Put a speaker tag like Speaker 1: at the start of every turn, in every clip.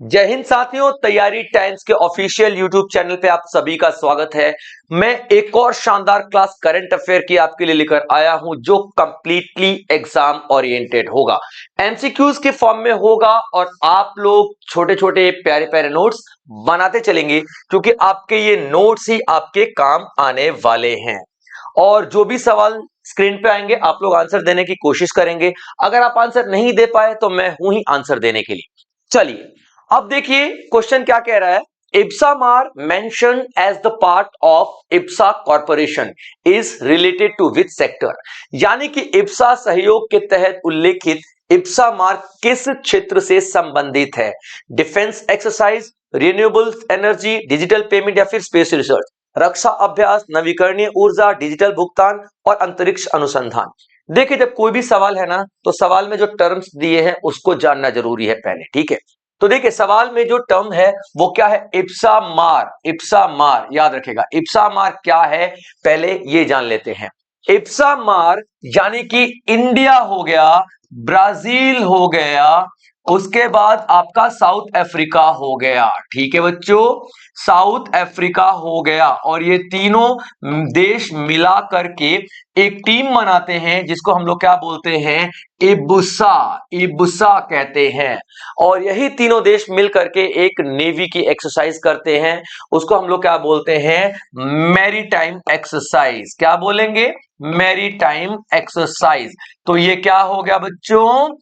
Speaker 1: जय हिंद साथियों, तैयारी टाइम्स के ऑफिशियल यूट्यूब चैनल पे आप सभी का स्वागत है। मैं एक और शानदार क्लास करंट अफेयर की आपके लिए लेकर आया हूं जो कंप्लीटली एग्जाम ओरिएंटेड होगा, एमसीक्यूज के फॉर्म में होगा और आप लोग छोटे छोटे प्यारे प्यारे नोट्स बनाते चलेंगे क्योंकि आपके ये नोट्स ही आपके काम आने वाले हैं। और जो भी सवाल स्क्रीन पे आएंगे आप लोग आंसर देने की कोशिश करेंगे। अगर आप आंसर नहीं दे पाए तो मैं हूं ही आंसर देने के लिए। चलिए अब देखिए क्वेश्चन क्या कह रहा है। इप्सामार mention as the part of इप्सा corporation is related to which sector, यानी कि इप्सा सहयोग के तहत उल्लेखित इप्सामार किस क्षेत्र से संबंधित है। Defence exercise, renewable energy, digital payment या फिर स्पेस रिसर्च, रक्षा अभ्यास, नवीकरणीय ऊर्जा, डिजिटल भुगतान और अंतरिक्ष अनुसंधान। देखिए जब कोई भी सवाल है ना तो सवाल में जो टर्म्स दिए हैं उसको जानना जरूरी है पहले, ठीक है। तो देखिए सवाल में जो टर्म है वो क्या है, इप्सामार। इप्सामार याद रखेगा, इप्सामार क्या है पहले ये जान लेते हैं। इप्सामार यानी कि इंडिया हो गया, ब्राजील हो गया, उसके बाद आपका साउथ अफ्रीका हो गया, ठीक है बच्चों, साउथ अफ्रीका हो गया। और ये तीनों देश मिला करके एक टीम बनाते हैं जिसको हम लोग क्या बोलते हैं, इबुसा। इबुसा कहते हैं। और यही तीनों देश मिल करके एक नेवी की एक्सरसाइज करते हैं, उसको हम लोग क्या बोलते हैं, मैरीटाइम एक्सरसाइज। क्या बोलेंगे, मैरीटाइम एक्सरसाइज। तो ये क्या हो गया बच्चों,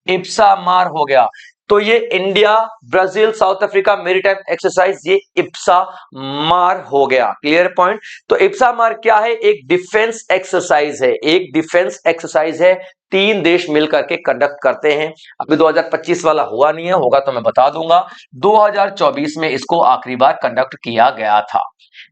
Speaker 1: इप्सामार हो गया। तो ये India, Brazil, south Africa maritime exercise, ये इप्सामार हो गया। Clear point. तो इप्सामार क्या है, एक डिफेंस एक्सरसाइज है, एक डिफेंस एक्सरसाइज है, तीन देश मिलकर के कंडक्ट करते हैं। अभी 2025 वाला हुआ नहीं है, होगा तो मैं बता दूंगा। 2024 में इसको आखिरी बार कंडक्ट किया गया था।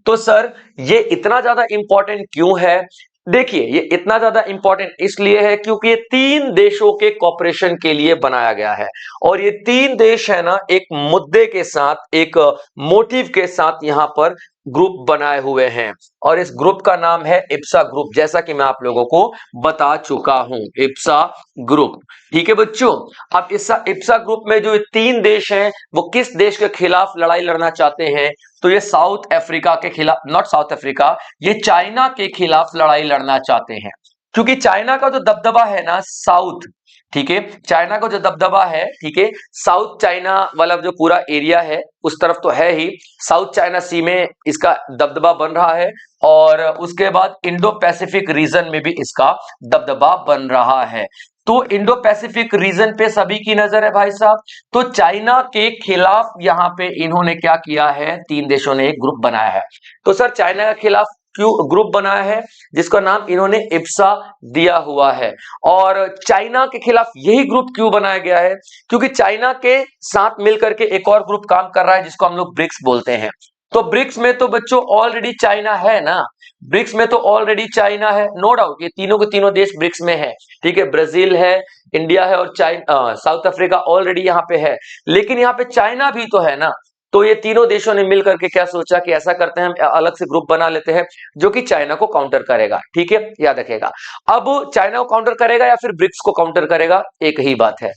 Speaker 1: तो सर ये इतना ज्यादा इंपॉर्टेंट क्यों है, देखिए ये इतना ज्यादा इंपॉर्टेंट इसलिए है क्योंकि ये तीन देशों के कॉपरेशन के लिए बनाया गया है। और ये तीन देश है ना एक मुद्दे के साथ, एक मोटिव के साथ यहां पर ग्रुप बनाए हुए हैं और इस ग्रुप का नाम है इप्सा ग्रुप, जैसा कि मैं आप लोगों को बता चुका हूं, इप्सा ग्रुप। ठीक है बच्चों। अब इस इप्सा ग्रुप में जो तीन देश हैं वो किस देश के खिलाफ लड़ाई लड़ना चाहते हैं, तो ये साउथ अफ्रीका के खिलाफ, नॉट साउथ अफ्रीका, ये चाइना के खिलाफ लड़ाई लड़ना चाहते हैं। क्योंकि चाइना का जो दबदबा है ना साउथ, ठीक है, चाइना का जो दबदबा है, ठीक है, साउथ चाइना वाला जो पूरा एरिया है उस तरफ तो है ही, साउथ चाइना सी में इसका दबदबा बन रहा है। और उसके बाद इंडो पैसिफिक रीजन में भी इसका दबदबा बन रहा है। तो इंडो पैसिफिक रीजन पे सभी की नजर है भाई साहब। तो चाइना के खिलाफ यहां पे इन्होंने क्या किया है, तीन देशों ने एक ग्रुप बनाया है। तो सर चाइना के खिलाफ क्यों ग्रुप बनाया है, जिसका नाम इन्होंने इप्सा दिया हुआ है। और चाइना के खिलाफ यही ग्रुप क्यों बनाया गया है, क्योंकि चाइना के साथ मिलकर के एक और ग्रुप काम कर रहा है जिसको हम लोग ब्रिक्स बोलते हैं। तो ब्रिक्स में तो बच्चों ऑलरेडी चाइना है ना, ब्रिक्स में तो ऑलरेडी चाइना है, नो डाउट ये तीनों के तीनों देश ब्रिक्स में है, ठीक है, ब्राजील है, इंडिया है और चाइना, साउथ अफ्रीका ऑलरेडी यहाँ पे है, लेकिन यहाँ पे चाइना भी तो है ना। तो ये तीनों देशों ने मिलकर के क्या सोचा कि ऐसा करते हैं हम अलग से ग्रुप बना लेते हैं जो कि चाइना को काउंटर करेगा, ठीक है, याद रखेगा। अब चाइना को काउंटर करेगा या फिर ब्रिक्स को काउंटर करेगा, एक ही बात है।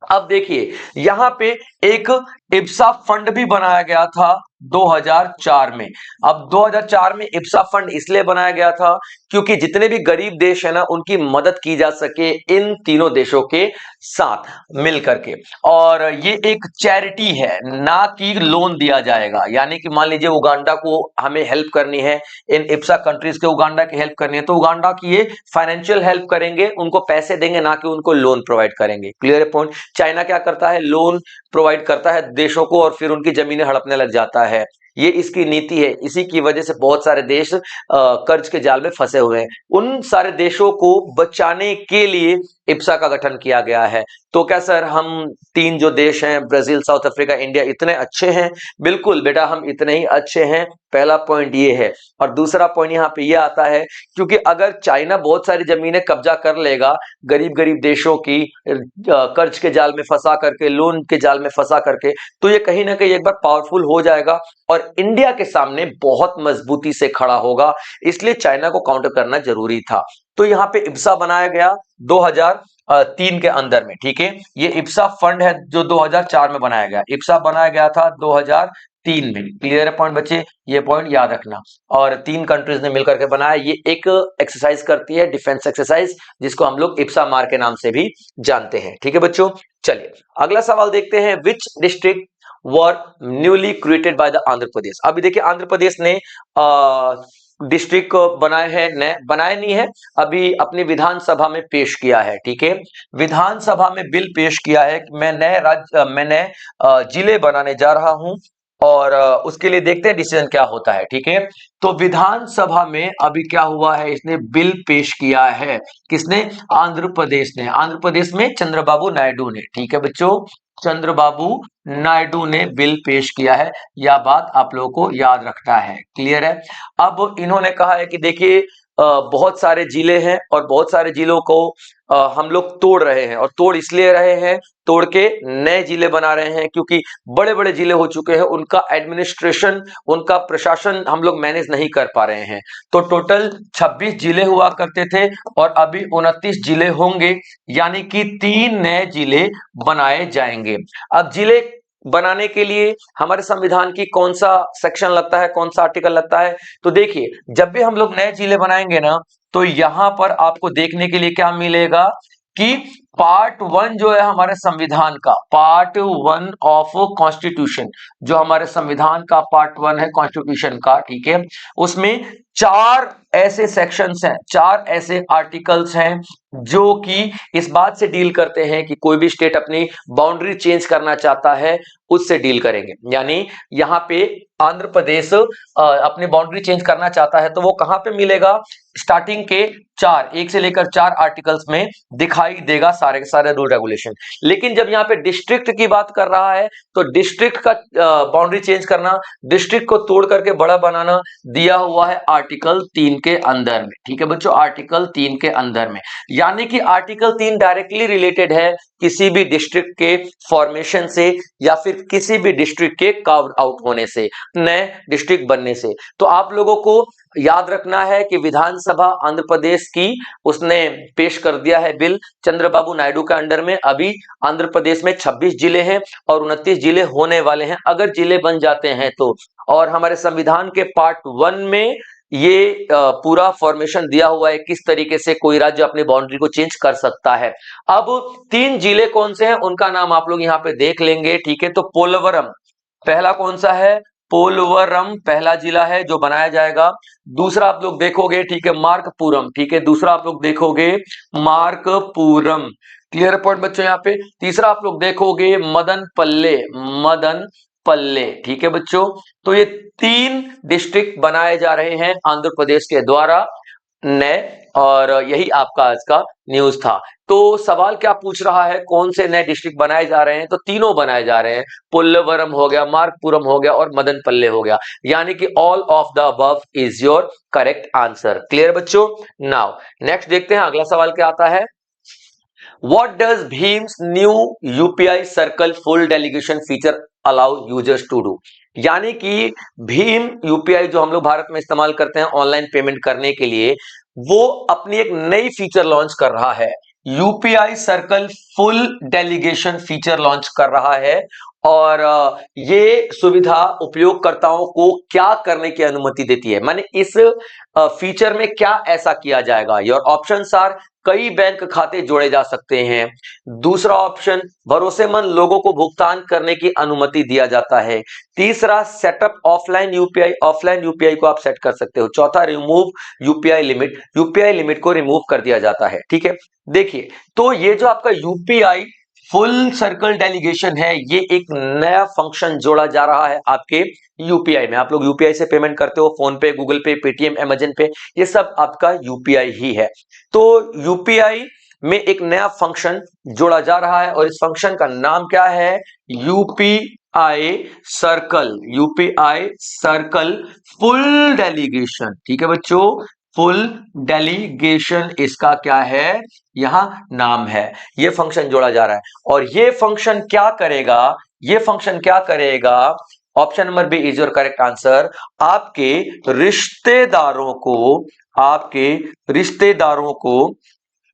Speaker 1: अब देखिए यहां पे एक इप्सा फंड भी बनाया गया था 2004 में। अब 2004 में इप्सा फंड इसलिए बनाया गया था क्योंकि जितने भी गरीब देश है ना उनकी मदद की जा सके इन तीनों देशों के साथ मिलकर के। और ये एक चैरिटी है, ना कि लोन दिया जाएगा। यानी कि मान लीजिए उगांडा को हमें हेल्प करनी है, इन इप्सा कंट्रीज के उगांडा की हेल्प करनी है, तो उगांडा की ये फाइनेंशियल हेल्प करेंगे, उनको पैसे देंगे, ना कि उनको लोन प्रोवाइड करेंगे। Clear point. चाइना क्या करता है, लोन प्रोवाइड करता है देशों को और फिर उनकी जमीनें हड़पने लग जाता है, ये इसकी नीति है। इसी की वजह से बहुत सारे देश कर्ज के जाल में फंसे हुए हैं। उन सारे देशों को बचाने के लिए इप्सा का गठन किया गया है। तो क्या सर हम तीन जो देश हैं, ब्राजील, साउथ अफ्रीका, इंडिया, इतने अच्छे हैं? बिल्कुल बेटा हम इतने ही अच्छे हैं, पहला पॉइंट ये है। और दूसरा पॉइंट यहाँ पे ये आता है क्योंकि अगर चाइना बहुत सारी जमीनें कब्जा कर लेगा गरीब गरीब देशों की, कर्ज के जाल में फंसा करके, लोन के जाल में फंसा करके, तो ये कहीं ना कहीं एक बार पावरफुल हो जाएगा और इंडिया के सामने बहुत मजबूती से खड़ा होगा। इसलिए चाइना को काउंटर करना जरूरी था। तो यहां पे इप्सा बनाया गया 3 के अंदर में, ठीक है। ये इप्सा फंड है जो 2004 में बनाया गया, इप्सा बनाया गया था 2003 में। क्लियर है पॉइंट बच्चे, ये पॉइंट याद रखना। और 3 कंट्रीज ने मिलकर के बनाया। ये एक एक्सरसाइज करती है, डिफेंस एक्सरसाइज, जिसको हम लोग इप्सा मार के नाम से भी जानते हैं, ठीक है बच्चों। चलिए अगला सवाल देखते हैं। Which district were newly created by the Andhra Pradesh. अभी देखिए आंध्र प्रदेश ने डिस्ट्रिक्ट बनाए हैं, नए बनाए नहीं है, अभी अपनी विधानसभा में पेश किया है, ठीक है। विधानसभा में बिल पेश किया है कि मैं नए राज्य, मैं नए जिले बनाने जा रहा हूं, और उसके लिए देखते हैं डिसीजन क्या होता है, ठीक है। तो विधानसभा में अभी क्या हुआ है, इसने बिल पेश किया है। किसने? आंध्र प्रदेश ने। आंध्र प्रदेश में चंद्रबाबू नायडू ने, ठीक है बच्चों, चंद्रबाबू नायडू ने बिल पेश किया है। यह बात आप लोगों को याद रखना है। क्लियर है। अब इन्होंने कहा है कि देखिए बहुत सारे जिले हैं और बहुत सारे जिलों को हम लोग तोड़ रहे हैं, और तोड़ इसलिए रहे हैं, तोड़ के नए जिले बना रहे हैं, क्योंकि बड़े बड़े जिले हो चुके हैं, उनका एडमिनिस्ट्रेशन, उनका प्रशासन हम लोग मैनेज नहीं कर पा रहे हैं। तो टोटल 26 जिले हुआ करते थे और अभी 29 जिले होंगे, यानी कि 3 नए जिले बनाए जाएंगे। अब जिले बनाने के लिए हमारे संविधान की कौन सा सेक्शन लगता है, कौन सा आर्टिकल लगता है? तो देखिए जब भी हम लोग नए जिले बनाएंगे ना, तो यहां पर आपको देखने के लिए क्या मिलेगा कि पार्ट 1 जो है हमारे संविधान का, पार्ट 1 ऑफ कॉन्स्टिट्यूशन, जो हमारे संविधान का पार्ट 1 है कॉन्स्टिट्यूशन का, ठीक है, उसमें 4 ऐसे सेक्शंस हैं, 4 ऐसे आर्टिकल्स हैं जो कि इस बात से डील करते हैं कि कोई भी स्टेट अपनी बाउंड्री चेंज करना चाहता है, उससे डील करेंगे। यानी यहां पे आंध्र प्रदेश अपनी बाउंड्री चेंज करना चाहता है, तो वो कहां पे मिलेगा? स्टार्टिंग के 4, 1 से लेकर 4 आर्टिकल्स में दिखाई देगा सारे के सारे रूल रेगुलेशन। लेकिन जब यहाँ पे डिस्ट्रिक्ट की बात कर रहा है, तो डिस्ट्रिक्ट का बाउंड्री चेंज करना, डिस्ट्रिक्ट को तोड़ करके बड़ा बनाना दिया हुआ है आर्टिकल 3 के अंदर में, ठीक है बच्चों, आर्टिकल 3 के अंदर में। यानी कि आर्टिकल 3 डायरेक्टली रिलेटेड है किसी भी डिस्ट्रिक्ट के फॉर्मेशन से, या फिर किसी भी डिस्ट्रिक्ट के कार्व आउट होने से, नए डिस्ट्रिक्ट बनने से। तो आप लोगों को याद रखना है कि विधानसभा आंध्र प्रदेश की उसने पेश कर दिया है बिल चंद्रबाबू नायडू के अंडर में। अभी आंध्र प्रदेश में 26 जिले हैं और 29 जिले होने वाले हैं, अगर जिले बन जाते हैं तो। और हमारे संविधान के पार्ट 1 में ये पूरा फॉर्मेशन दिया हुआ है किस तरीके से कोई राज्य अपनी बाउंड्री को चेंज कर सकता है। अब 3 जिले कौन से हैं उनका नाम आप लोग यहाँ पे देख लेंगे, ठीक है। तो पोलवरम पहला कौन सा है? पोलवरम पहला जिला है जो बनाया जाएगा। दूसरा आप लोग देखोगे, ठीक है, मार्कपुरम, ठीक है, दूसरा आप लोग देखोगे मार्कपुरम। क्लियर पॉइंट बच्चों यहाँ पे। तीसरा आप लोग देखोगे मदन पल्ले, मदन पल्ले, ठीक है बच्चों। तो ये 3 डिस्ट्रिक्ट बनाए जा रहे हैं आंध्र प्रदेश के द्वारा नए, और यही आपका आज का न्यूज था। तो सवाल क्या पूछ रहा है, कौन से नए डिस्ट्रिक्ट बनाए जा रहे हैं? तो तीनों बनाए जा रहे हैं, पुल्लवरम हो गया, मार्कपुरम हो गया और मदन पल्ले हो गया। यानी कि all of the above is your correct answer. Clear बच्चों। नाउ नेक्स्ट देखते हैं अगला सवाल क्या आता है। What does Bheem's new UPI Circle full delegation feature allow users to do? यानी कि भीम यूपीआई जो हम लोग भारत में इस्तेमाल करते हैं ऑनलाइन पेमेंट करने के लिए, वो अपनी एक नई फीचर लॉन्च कर रहा है। UPI circle full delegation feature launch कर रहा है, और ये सुविधा उपयोगकर्ताओं को क्या करने की अनुमति देती है, माने इस फीचर में क्या ऐसा किया जाएगा। योर ऑप्शंस आर, कई बैंक खाते जोड़े जा सकते हैं। दूसरा ऑप्शन, भरोसेमंद लोगों को भुगतान करने की अनुमति दिया जाता है। तीसरा, setup offline UPI, offline UPI को आप सेट कर सकते हो। चौथा, remove UPI limit, UPI limit को रिमूव कर दिया जाता है, ठीक है। देखिए तो ये जो आपका यूपीआई फुल सर्कल डेलीगेशन है, ये एक नया फंक्शन जोड़ा जा रहा है आपके यूपीआई में। आप लोग यूपीआई से पेमेंट करते हो, फोन पे, गूगल पे, पेटीएम, अमेजन पे, ये सब आपका यूपीआई ही है। तो यूपीआई में एक नया फंक्शन जोड़ा जा रहा है, और इस फंक्शन का नाम क्या है? UPI circle, UPI circle full delegation, ठीक है बच्चों, फुल डेलीगेशन इसका क्या है, यहां नाम है। ये फंक्शन जोड़ा जा रहा है, और ये फंक्शन क्या करेगा? ये फंक्शन क्या करेगा? Option number B is your correct answer. आपके रिश्तेदारों को, आपके रिश्तेदारों को,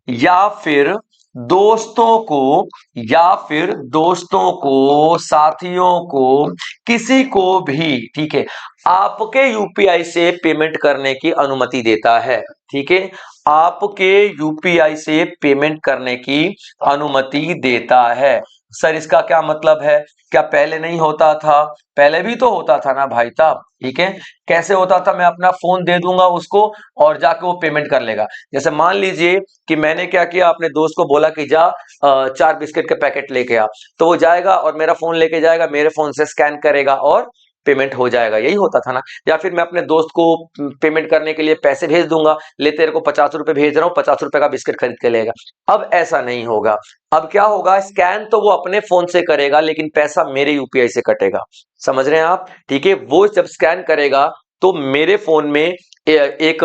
Speaker 1: या फिर दोस्तों को या फिर दोस्तों को, साथियों को, किसी को भी, ठीक है, आपके यूपीआई से पेमेंट करने की अनुमति देता है। ठीक है, आपके यूपीआई से पेमेंट करने की अनुमति देता है। सर इसका क्या मतलब है? क्या पहले नहीं होता था? पहले भी तो होता था ना भाई साहब। ठीक है, कैसे होता था? मैं अपना फोन दे दूंगा उसको और जाके वो पेमेंट कर लेगा। जैसे मान लीजिए कि मैंने क्या किया, अपने दोस्त को बोला कि जा 4 बिस्किट के पैकेट लेके आ, तो वो जाएगा और मेरा फोन लेके जाएगा, मेरे फोन से स्कैन करेगा और पेमेंट हो जाएगा। यही होता था ना। या फिर मैं अपने दोस्त को पेमेंट करने के लिए पैसे भेज दूंगा, ले तेरे को 50 रुपए भेज रहा हूँ, 50 रुपए का बिस्किट खरीद के लेगा। अब ऐसा नहीं होगा। अब क्या होगा, स्कैन तो वो अपने फोन से करेगा लेकिन पैसा मेरे यूपीआई से कटेगा। समझ रहे हैं आप? ठीक है, वो जब स्कैन करेगा तो मेरे फोन में एक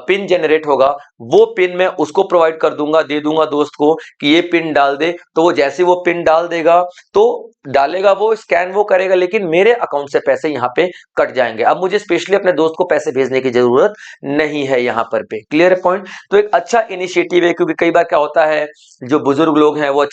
Speaker 1: पिन जनरेट होगा। वो पिन मैं उसको प्रोवाइड कर दूंगा, दे दूंगा दोस्त को कि ये पिन डाल दे। तो वो जैसे वो पिन डाल देगा तो डालेगा, वो स्कैन वो करेगा, लेकिन मेरे अकाउंट से पैसे यहाँ पे कट जाएंगे। अब मुझे स्पेशली अपने दोस्त को पैसे भेजने की जरूरत नहीं है यहाँ पर पे। क्लियर है पॉइंट? तो एक अच्छा इनिशिएटिव है, क्योंकि कई बार क्या होता है, जो बुजुर्ग लोग हैं वो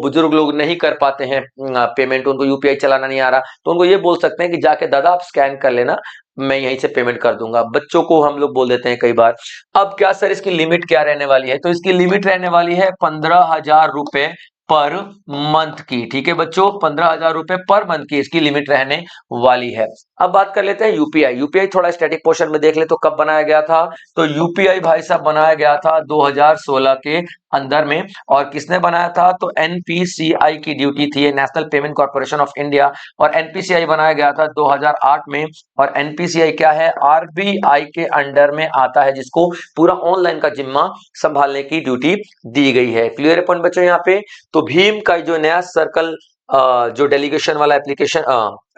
Speaker 1: बुजुर्ग लोग नहीं कर पाते हैं पेमेंट, उनको यूपीआई चलाना नहीं आ रहा, तो उनको ये बोल सकते हैं कि जाके दादा आप स्कैन कर लेना, मैं यहीं से पेमेंट कर दूंगा। बच्चों को हम लोग बोल देते हैं कई बार। अब क्या सर इसकी लिमिट क्या रहने वाली है? तो इसकी लिमिट रहने वाली है 15,000 रुपए पर मंथ की। ठीक है बच्चों, 15,000 रुपए पर मंथ की इसकी लिमिट रहने वाली है। अब बात कर लेते हैं यूपीआई। यूपीआई थोड़ा स्टैटिक पोर्शन में देख ले तो कब बनाया गया था? तो यूपीआई भाई साहब बनाया गया था 2016 के अंदर में। और किसने बनाया था? तो एनपीसीआई की ड्यूटी थी, national payment corporation of India. और एनपीसीआई बनाया गया था 2008 में। और एनपीसीआई क्या है? आरबीआई के अंडर में आता है, जिसको पूरा ऑनलाइन का जिम्मा संभालने की ड्यूटी दी गई है। क्लियर है पॉइंट बच्चों यहाँ पे? तो भीम का जो नया सर्कल जो डेलीगेशन वाला एप्लीकेशन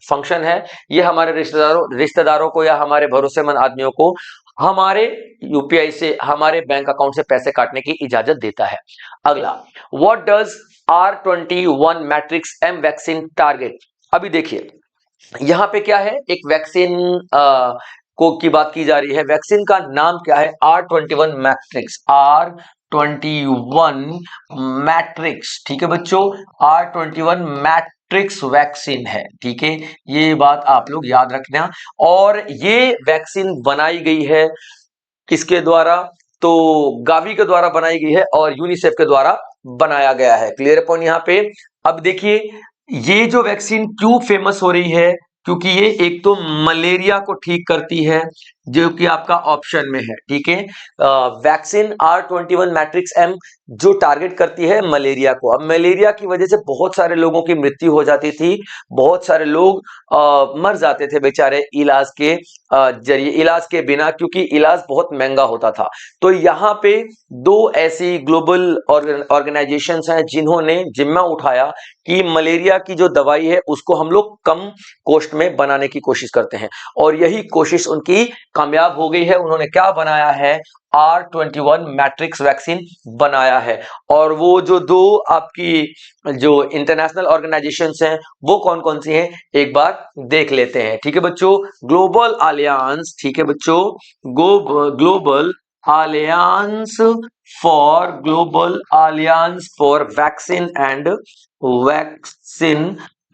Speaker 1: फंक्शन है, ये हमारे रिश्तेदारों को या हमारे भरोसेमंद आदमियों को हमारे यूपीआई से, हमारे बैंक अकाउंट से पैसे काटने की इजाजत देता है। अगला, what does R21 matrix M vaccine target? अभी देखिए यहां पे क्या है, एक वैक्सीन को की बात की जा रही है। वैक्सीन का नाम क्या है? R21 matrix. R21 मैट्रिक्स, ठीक है बच्चों, R21 मैट्रिक्स वैक्सीन है। ठीक है, ये बात आप लोग याद रखना। और ये वैक्सीन बनाई गई है किसके द्वारा? तो गावी के द्वारा बनाई गई है और यूनिसेफ के द्वारा बनाया गया है। क्लियर पॉइंट यहाँ पे? अब देखिए ये जो वैक्सीन क्यों फेमस हो रही है, क्योंकि ये एक तो मलेरिया को ठीक करती है, जो कि आपका ऑप्शन में है। ठीक है, वैक्सीन R21 मैट्रिक्स एम जो टारगेट करती है मलेरिया को। अब मलेरिया की वजह से बहुत सारे लोगों की मृत्यु हो जाती थी, बहुत सारे लोग मर जाते थे बेचारे इलाज के जरिए, इलाज के बिना, क्योंकि इलाज बहुत महंगा होता था। तो यहाँ पे दो ऐसी ग्लोबल ऑर्गेनाइजेशंस हैं जिन्होंने जिम्मा उठाया कि मलेरिया की जो दवाई है उसको हम लोग कम कॉस्ट में बनाने की कोशिश करते हैं, और यही कोशिश उनकी कामयाब हो गई है। उन्होंने क्या बनाया है? R21 मैट्रिक्स वैक्सीन बनाया है। और वो जो दो आपकी जो इंटरनेशनल ऑर्गेनाइजेशंस हैं वो कौन कौन सी हैं, एक बार देख लेते हैं। ठीक है बच्चों, ग्लोबल अलियांस, ठीक है बच्चों, global alliance for vaccine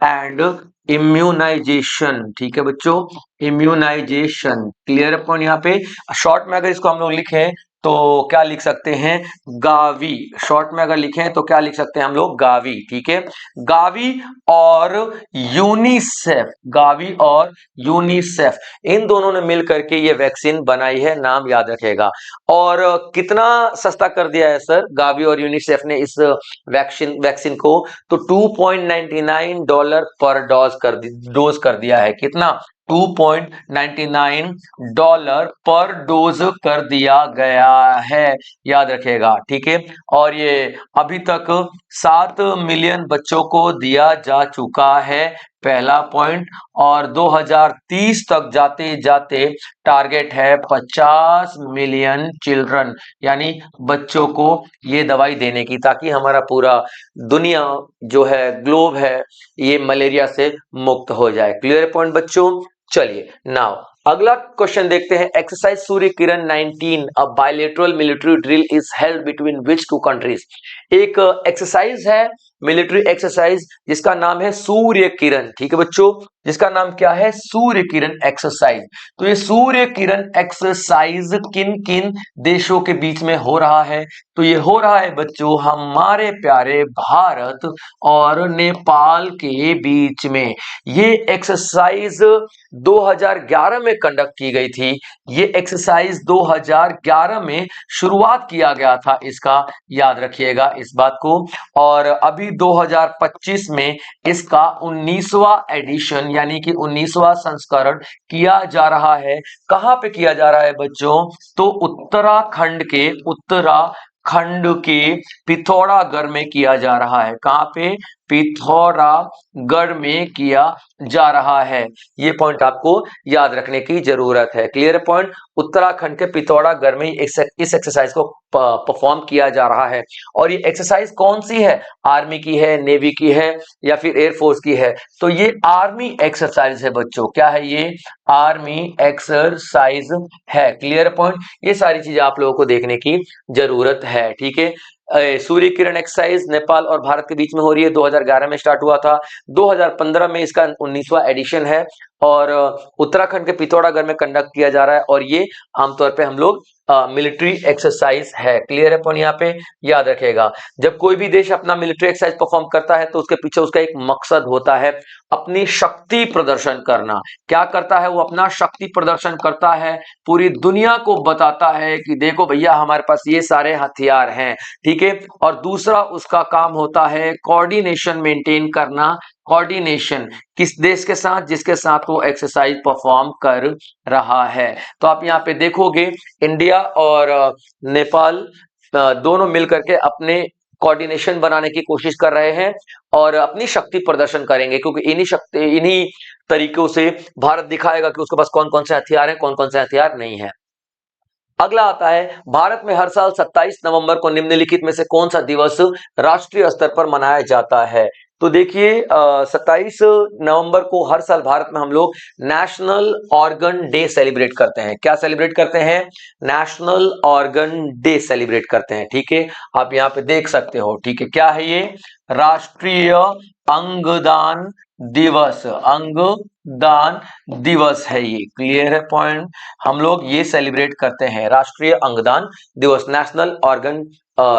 Speaker 1: and immunization. ठीक है बच्चों, इम्यूनाइजेशन। क्लियर अपॉन यहाँ पे शॉर्ट में अगर इसको हम लोग लिखें तो क्या लिख सकते हैं? गावी। शॉर्ट में अगर लिखें तो क्या लिख सकते हैं हम लोग? गावी। ठीक है, गावी और यूनिसेफ, गावी और यूनिसेफ, इन दोनों ने मिल करके ये वैक्सीन बनाई है, नाम याद रखेगा। और कितना सस्ता कर दिया है सर गावी और यूनिसेफ ने इस वैक्सीन को? तो $2.99 पर डोज कर दिया है। कितना? $2.99 पर डोज कर दिया गया है, याद रखिएगा। ठीक है, और ये अभी तक 7 मिलियन बच्चों को दिया जा चुका है, पहला पॉइंट। और 2030 तक जाते जाते टारगेट है 50 मिलियन चिल्ड्रन, यानी बच्चों को ये दवाई देने की, ताकि हमारा पूरा दुनिया जो है, ग्लोब है, ये मलेरिया से मुक्त हो जाए। क्लियर पॉइंट बच्चों? चलिए नाउ अगला क्वेश्चन देखते हैं, exercise Surya Kiran 19 a bilateral military drill is held between which two countries. एक एक्सरसाइज है, मिलिट्री एक्सरसाइज, जिसका नाम है सूर्य किरण। ठीक है बच्चों, जिसका नाम क्या है, सूर्य किरण एक्सरसाइज। तो ये सूर्य किरण एक्सरसाइज किन किन देशों के बीच में हो रहा है? तो ये हो रहा है बच्चों हमारे प्यारे भारत और नेपाल के बीच में। ये एक्सरसाइज 2011 में कंडक्ट की गई थी। ये एक्सरसाइज 2011 में शुरुआत किया गया था इसका, याद रखिएगा इस बात को। और अभी 2025 में इसका 19वां एडिशन यानी कि 19वां संस्करण किया जा रहा है। कहां पे किया जा रहा है बच्चों? तो उत्तराखंड के पिथौरागढ़ में किया जा रहा है। कहां पे? पिथौरागढ़ में किया जा रहा है। ये पॉइंट आपको याद रखने की जरूरत है। Clear point? उत्तराखंड के पिथौरागढ़ में इस एक्सरसाइज को परफॉर्म किया जा रहा है। और ये एक्सरसाइज कौन सी है? आर्मी की है, नेवी की है या फिर एयरफोर्स की है? तो ये आर्मी एक्सरसाइज है बच्चों। क्या है ये? आर्मी एक्सरसाइज है। Clear point? ये सारी चीजें आप लोगों को देखने की जरूरत है। ठीक है, सूर्य किरण एक्सरसाइज नेपाल और भारत के बीच में हो रही है। 2011 में स्टार्ट हुआ था, 2015 में इसका 19वां एडिशन है और उत्तराखंड के पिथौरागढ़ में कंडक्ट किया जा रहा है। और ये आमतौर पे हम लोग मिलिट्री एक्सरसाइज है। क्लियर है पॉइंट? यहाँ पे याद रखेगा, जब कोई भी देश अपना मिलिट्री एक्सरसाइज परफॉर्म करता है तो उसके पीछे उसका एक मकसद होता है, अपनी शक्ति प्रदर्शन करना। क्या करता है वो? अपना शक्ति प्रदर्शन करता है, पूरी दुनिया को बताता है कि देखो भैया हमारे पास ये सारे हथियार हैं। ठीक है, और दूसरा उसका काम होता है कोऑर्डिनेशन मेंटेन करना। कोऑर्डिनेशन किस देश के साथ? जिसके साथ वो एक्सरसाइज परफॉर्म कर रहा है। तो आप यहाँ पे देखोगे इंडिया और नेपाल दोनों मिलकर के अपने कोऑर्डिनेशन बनाने की कोशिश कर रहे हैं और अपनी शक्ति प्रदर्शन करेंगे, क्योंकि इन्हीं तरीकों से भारत दिखाएगा कि उसके पास कौन कौन से हथियार हैं, कौन कौन से हथियार नहीं है। अगला आता है, भारत में हर साल 27 नवंबर को निम्नलिखित में से कौन सा दिवस राष्ट्रीय स्तर पर मनाया जाता है? तो देखिए 27 नवंबर को हर साल भारत में हम लोग नेशनल ऑर्गन डे सेलिब्रेट करते हैं। क्या सेलिब्रेट करते हैं? नेशनल ऑर्गन डे सेलिब्रेट करते हैं। ठीक है, आप यहाँ पे देख सकते हो। ठीक है, क्या है ये? राष्ट्रीय अंगदान दिवस। अंगदान दिवस है ये। क्लियर है पॉइंट? हम लोग ये सेलिब्रेट करते हैं राष्ट्रीय अंगदान दिवस, नेशनल ऑर्गन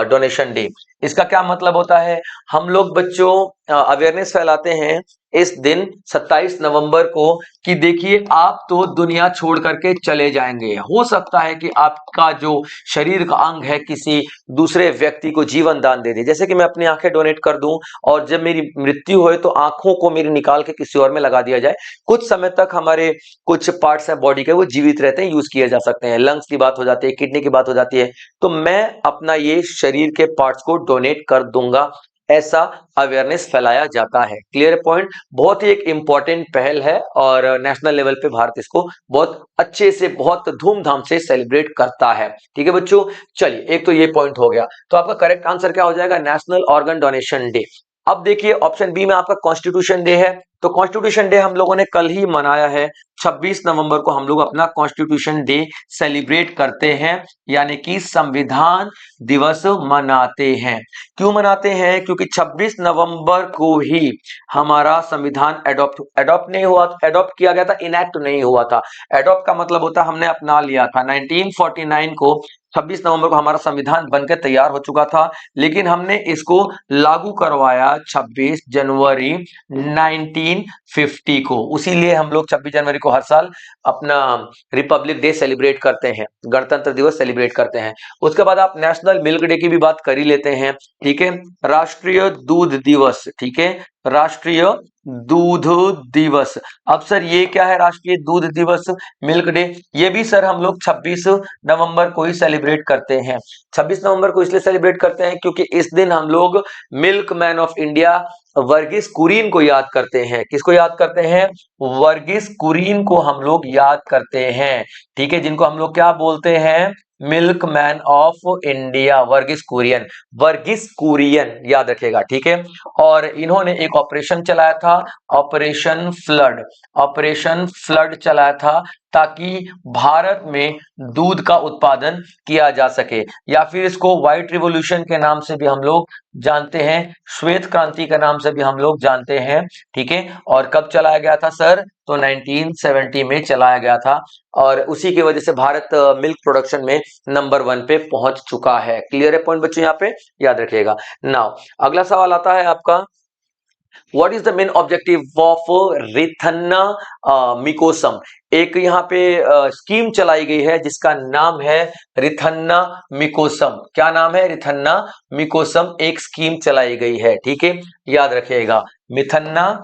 Speaker 1: डोनेशन डे। इसका क्या मतलब होता है? हम लोग बच्चों अवेयरनेस फैलाते हैं इस दिन 27 नवंबर को कि देखिए आप तो दुनिया छोड़ करके चले जाएंगे, हो सकता है कि आपका जो शरीर का अंग है किसी दूसरे व्यक्ति को जीवन दान दे दे। जैसे कि मैं अपनी आंखें डोनेट कर दूं और जब मेरी मृत्यु होए तो आंखों को मेरी निकाल के किसी और में लगा दिया जाए। कुछ समय तक हमारे कुछ पार्ट्स हैं बॉडी के वो जीवित रहते हैं, यूज किए जा सकते हैं। लंग्स की बात हो जाती है, किडनी की बात हो जाती है, तो मैं अपना ये शरीर के पार्ट्स को डोनेट कर दूंगा, ऐसा अवेयरनेस फैलाया जाता है। Clear point? बहुत ही एक इंपॉर्टेंट पहल है और नेशनल लेवल पे भारत इसको बहुत अच्छे से, बहुत धूमधाम से सेलिब्रेट करता है। ठीक है बच्चों, चलिए एक तो ये पॉइंट हो गया। तो आपका करेक्ट आंसर क्या हो जाएगा? National organ donation day. अब देखिए ऑप्शन बी में आपका कॉन्स्टिट्यूशन डे है। तो कॉन्स्टिट्यूशन डे हम लोगों ने कल ही मनाया है, 26 नवंबर को हम लोग अपना कॉन्स्टिट्यूशन डे सेलिब्रेट करते हैं, यानी कि संविधान दिवस मनाते हैं। क्यों मनाते हैं? क्योंकि 26 नवंबर को ही हमारा संविधान एडॉप्ट नहीं हुआ, एडॉप्ट किया गया था, इनैक्ट नहीं हुआ था। एडॉप्ट का मतलब होता है हमने अपना लिया था। 1949 को 26 नवंबर को हमारा संविधान बनकर तैयार हो चुका था, लेकिन हमने इसको लागू करवाया 26 जनवरी 1950 को। उसीलिए हम लोग 26 जनवरी को हर साल अपना रिपब्लिक डे सेलिब्रेट करते हैं, गणतंत्र दिवस सेलिब्रेट करते हैं। उसके बाद आप नेशनल मिल्क डे की भी बात कर ही लेते हैं। ठीक है, राष्ट्रीय दूध दिवस। ठीक है, राष्ट्रीय दूध दिवस। अब सर ये क्या है राष्ट्रीय दूध दिवस, मिल्क डे? ये भी सर हम लोग 26 नवंबर को ही सेलिब्रेट करते हैं। 26 नवंबर को इसलिए सेलिब्रेट करते हैं क्योंकि इस दिन हम लोग milk man of India Varghese Kurien को याद करते हैं। किसको याद करते हैं? वर्गीस कुरियन को हम लोग याद करते हैं। ठीक है, जिनको हम लोग क्या बोलते हैं? Milkman of India, Varghese Kurien, Varghese Kurien याद रखिएगा, ठीक है। और इन्होंने एक ऑपरेशन चलाया था, ऑपरेशन फ्लड, ऑपरेशन फ्लड चलाया था, ताकि भारत में दूध का उत्पादन किया जा सके, या फिर इसको व्हाइट रिवॉल्यूशन के नाम से भी हम लोग जानते हैं, श्वेत क्रांति के नाम से भी हम लोग जानते हैं, ठीक है। और कब चलाया गया था सर? तो 1970 में चलाया गया था, और उसी की वजह से भारत मिल्क प्रोडक्शन में नंबर 1 पे पहुंच चुका है। क्लियर है पॉइंट बच्चों? यहाँ पे याद रखिएगा। नाउ अगला सवाल आता है आपका, what is the main objective of Rythanna Meekosam? एक यहाँ पे स्कीम चलाई गई है जिसका नाम है रिथन्ना मिकोसम। क्या नाम है? रिथन्ना मिकोसम एक स्कीम चलाई गई है, ठीक है, याद रखिएगा। रिथन्ना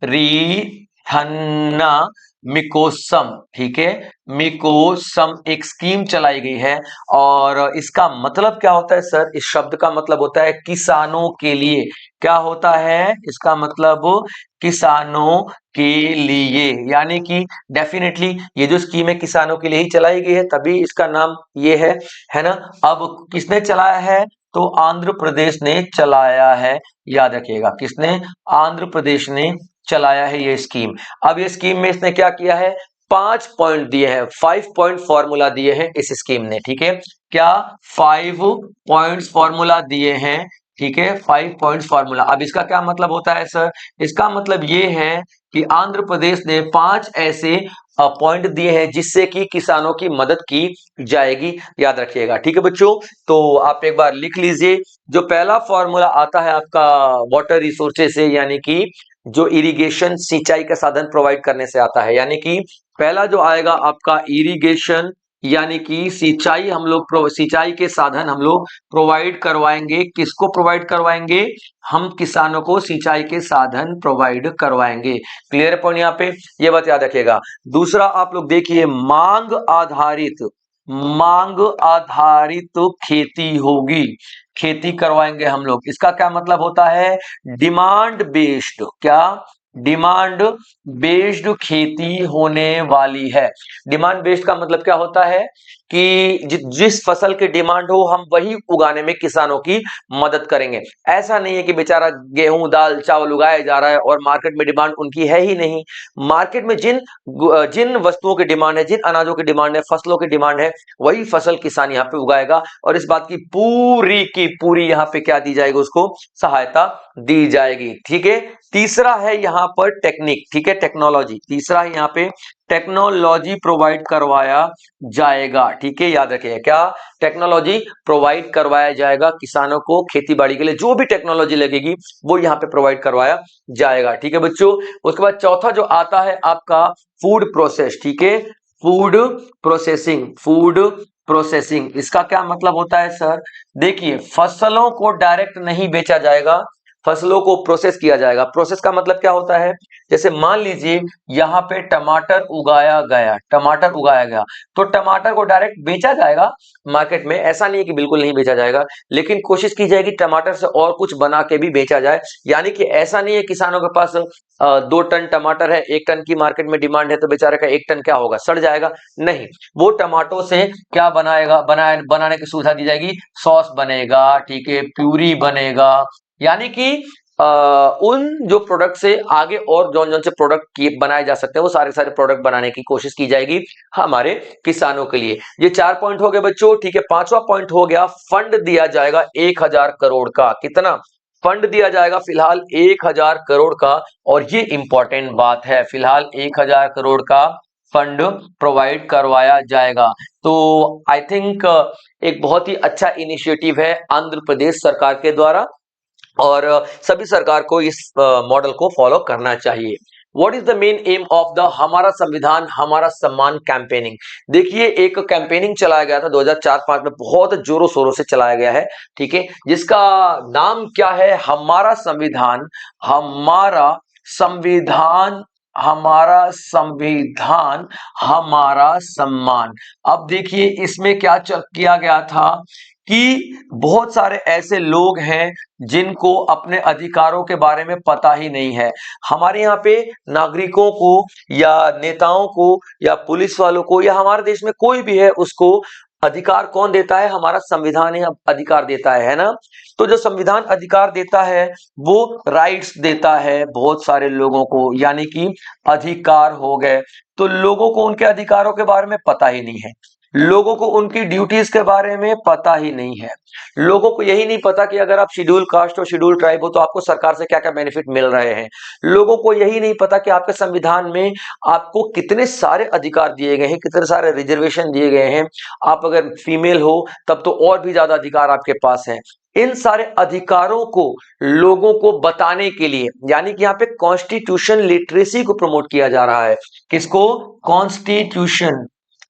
Speaker 1: रिथन्ना मिकोसम, ठीक है, मिकोसम एक स्कीम चलाई गई है। और इसका मतलब क्या होता है सर? इस शब्द का मतलब होता है किसानों के लिए। क्या होता है इसका मतलब? किसानों के लिए, यानी कि डेफिनेटली ये जो स्कीम है किसानों के लिए ही चलाई गई है, तभी इसका नाम ये है ना। अब किसने चलाया है? तो आंध्र प्रदेश ने चलाया है, याद रखिएगा। किसने? आंध्र प्रदेश ने चलाया है ये स्कीम। अब ये स्कीम में इसने क्या किया है? 5 पॉइंट दिए हैं, 5 पॉइंट फॉर्मूला दिए हैं इस स्कीम ने, ठीक है। क्या? 5 पॉइंट्स फॉर्मूला दिए हैं, ठीक है, 5 पॉइंट्स फॉर्मूला। अब इसका क्या मतलब होता है सर? इसका मतलब ये है कि आंध्र प्रदेश ने 5 ऐसे पॉइंट दिए हैं जिससे कि किसानों की मदद की जाएगी, याद रखिएगा, ठीक है बच्चों। तो आप एक बार लिख लीजिए। जो पहला फॉर्मूला आता है आपका वाटर रिसोर्सेज से, यानी कि जो इरिगेशन सिंचाई का साधन प्रोवाइड करने से आता है, यानी कि पहला जो आएगा आपका इरिगेशन, यानी कि सिंचाई, हम लोग सिंचाई के साधन हम लोग प्रोवाइड करवाएंगे। किसको प्रोवाइड करवाएंगे? हम किसानों को सिंचाई के साधन प्रोवाइड करवाएंगे। क्लियर पॉइंट यहाँ पे, ये बात याद रखिएगा। दूसरा आप लोग देखिए, मांग आधारित, मांग आधारित खेती होगी, खेती करवाएंगे हम लोग। इसका क्या मतलब होता है? Demand based. क्या? डिमांड बेस्ड खेती होने वाली है। डिमांड बेस्ड का मतलब क्या होता है? कि जिस फसल की डिमांड हो हम वही उगाने में किसानों की मदद करेंगे। ऐसा नहीं है कि बेचारा गेहूं दाल चावल उगाया जा रहा है और मार्केट में डिमांड उनकी है ही नहीं। मार्केट में जिन जिन वस्तुओं की डिमांड है, जिन अनाजों की डिमांड है, फसलों की डिमांड है, वही फसल किसान यहाँ पे उगाएगा, और इस बात की पूरी यहाँ पे क्या दी जाएगी? उसको सहायता दी जाएगी, ठीक है। तीसरा है यहाँ पर टेक्निक, ठीक है, टेक्नोलॉजी। तीसरा है यहाँ पे टेक्नोलॉजी प्रोवाइड करवाया जाएगा, ठीक है, याद रखिए। क्या? टेक्नोलॉजी प्रोवाइड करवाया जाएगा किसानों को, खेती बाड़ी के लिए जो भी टेक्नोलॉजी लगेगी वो यहाँ पे प्रोवाइड करवाया जाएगा, ठीक है बच्चों। उसके बाद चौथा जो आता है आपका फूड प्रोसेस, ठीक है, फूड प्रोसेसिंग, फूड प्रोसेसिंग। इसका क्या मतलब होता है सर? देखिए, फसलों को डायरेक्ट नहीं बेचा जाएगा, फसलों को प्रोसेस किया जाएगा। प्रोसेस का मतलब क्या होता है? जैसे मान लीजिए यहाँ पे टमाटर उगाया गया, टमाटर उगाया गया, तो टमाटर को डायरेक्ट बेचा जाएगा मार्केट में। ऐसा नहीं है कि बिल्कुल नहीं बेचा जाएगा, लेकिन कोशिश की जाएगी टमाटर से और कुछ बना के भी बेचा जाए। यानी कि ऐसा नहीं है किसानों के पास 2 टन टमाटर है, 1 टन की मार्केट में डिमांड है, तो बेचारे का 1 टन क्या होगा? सड़ जाएगा। नहीं, वो टमाटो से क्या बनाएगा? बनाने की सुविधा दी जाएगी। सॉस बनेगा, ठीक है, प्यूरी बनेगा, यानी कि उन जो प्रोडक्ट से आगे और जौन जौन से प्रोडक्ट बनाए जा सकते हैं वो सारे सारे प्रोडक्ट बनाने की कोशिश की जाएगी हमारे किसानों के लिए। ये 4 पॉइंट हो गए बच्चों, ठीक है। 5वां पॉइंट हो गया, फंड दिया जाएगा 1000 करोड़ का। कितना फंड दिया जाएगा? फिलहाल 1000 करोड़ का, और ये इंपॉर्टेंट बात है, फिलहाल 1000 करोड़ का फंड प्रोवाइड करवाया जाएगा। तो आई थिंक एक बहुत ही अच्छा इनिशिएटिव है आंध्र प्रदेश सरकार के द्वारा, और सभी सरकार को इस मॉडल को फॉलो करना चाहिए। What is the main M of the हमारा संविधान हमारा सम्मान कैंपेनिंग? देखिए, एक कैंपेनिंग चलाया गया था 2004-5 में, बहुत जोरों शोरों से चलाया गया है, ठीक है, जिसका नाम क्या है? हमारा संविधान, हमारा संविधान हमारा संविधान हमारा सम्मान। अब देखिए इसमें क्या किया गया था कि बहुत सारे ऐसे लोग हैं जिनको अपने अधिकारों के बारे में पता ही नहीं है। हमारे यहाँ पे नागरिकों को या नेताओं को या पुलिस वालों को या हमारे देश में कोई भी है उसको अधिकार कौन देता है? हमारा संविधान ही अधिकार देता है ना। तो जो संविधान अधिकार देता है वो राइट्स देता है बहुत सारे लोगों को, यानी कि अधिकार हो गए। तो लोगों को उनके अधिकारों के बारे में पता ही नहीं है, लोगों को उनकी ड्यूटीज के बारे में पता ही नहीं है, लोगों को यही नहीं पता कि अगर आप शेड्यूल कास्ट और शेड्यूल ट्राइब हो तो आपको सरकार से क्या क्या बेनिफिट मिल रहे हैं, लोगों को यही नहीं पता कि आपके संविधान में आपको कितने सारे अधिकार दिए गए हैं, कितने सारे रिजर्वेशन दिए गए हैं। आप अगर फीमेल हो तब तो और भी ज्यादा अधिकार आपके पास है। इन सारे अधिकारों को लोगों को बताने के लिए, यानी कि यहाँ पे कॉन्स्टिट्यूशन लिटरेसी को प्रमोट किया जा रहा है। किसको?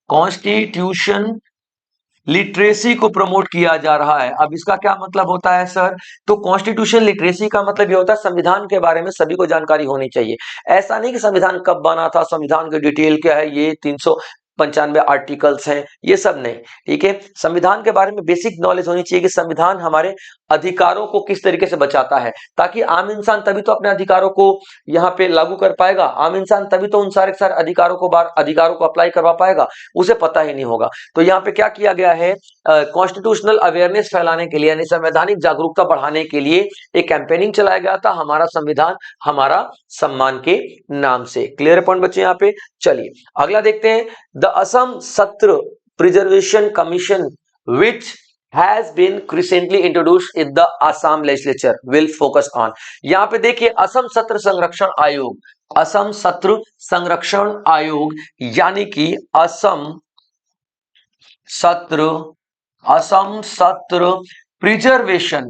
Speaker 1: कॉन्स्टिट्यूशन लिटरेसी को प्रमोट किया जा रहा है। अब इसका क्या मतलब होता है सर? तो कॉन्स्टिट्यूशन लिटरेसी का मतलब ये होता है संविधान के बारे में सभी को जानकारी होनी चाहिए। ऐसा नहीं कि संविधान कब बना था, संविधान की डिटेल क्या है, ये 395 आर्टिकल्स हैं, ये सब नहीं। ठीक है, संविधान के बारे में बेसिक नॉलेज होनी चाहिए कि संविधान हमारे अधिकारों को किस तरीके से बचाता है, ताकि आम इंसान तभी तो अपने अधिकारों को यहाँ पे लागू कर पाएगा, आम इंसान तभी तो उन सारे अधिकारों को अप्लाई करवा पाएगा, उसे पता ही नहीं होगा। तो यहाँ पे क्या किया गया है, कॉन्स्टिट्यूशनल अवेयरनेस फैलाने के लिए, यानी संवैधानिक जागरूकता बढ़ाने के लिए एक कैंपेनिंग चलाया गया था, हमारा संविधान हमारा सम्मान के नाम से। क्लियर पॉइंट बच्चे यहाँ पे? चलिए अगला देखते हैं। द असम सत्र preservation commission which has been recently introduced in the Assam legislature will focus on। यहाँ पे देखिए असम सत्र संरक्षण आयोग, असम सत्र संरक्षण आयोग यानी कि असम सत्र प्रिजर्वेशन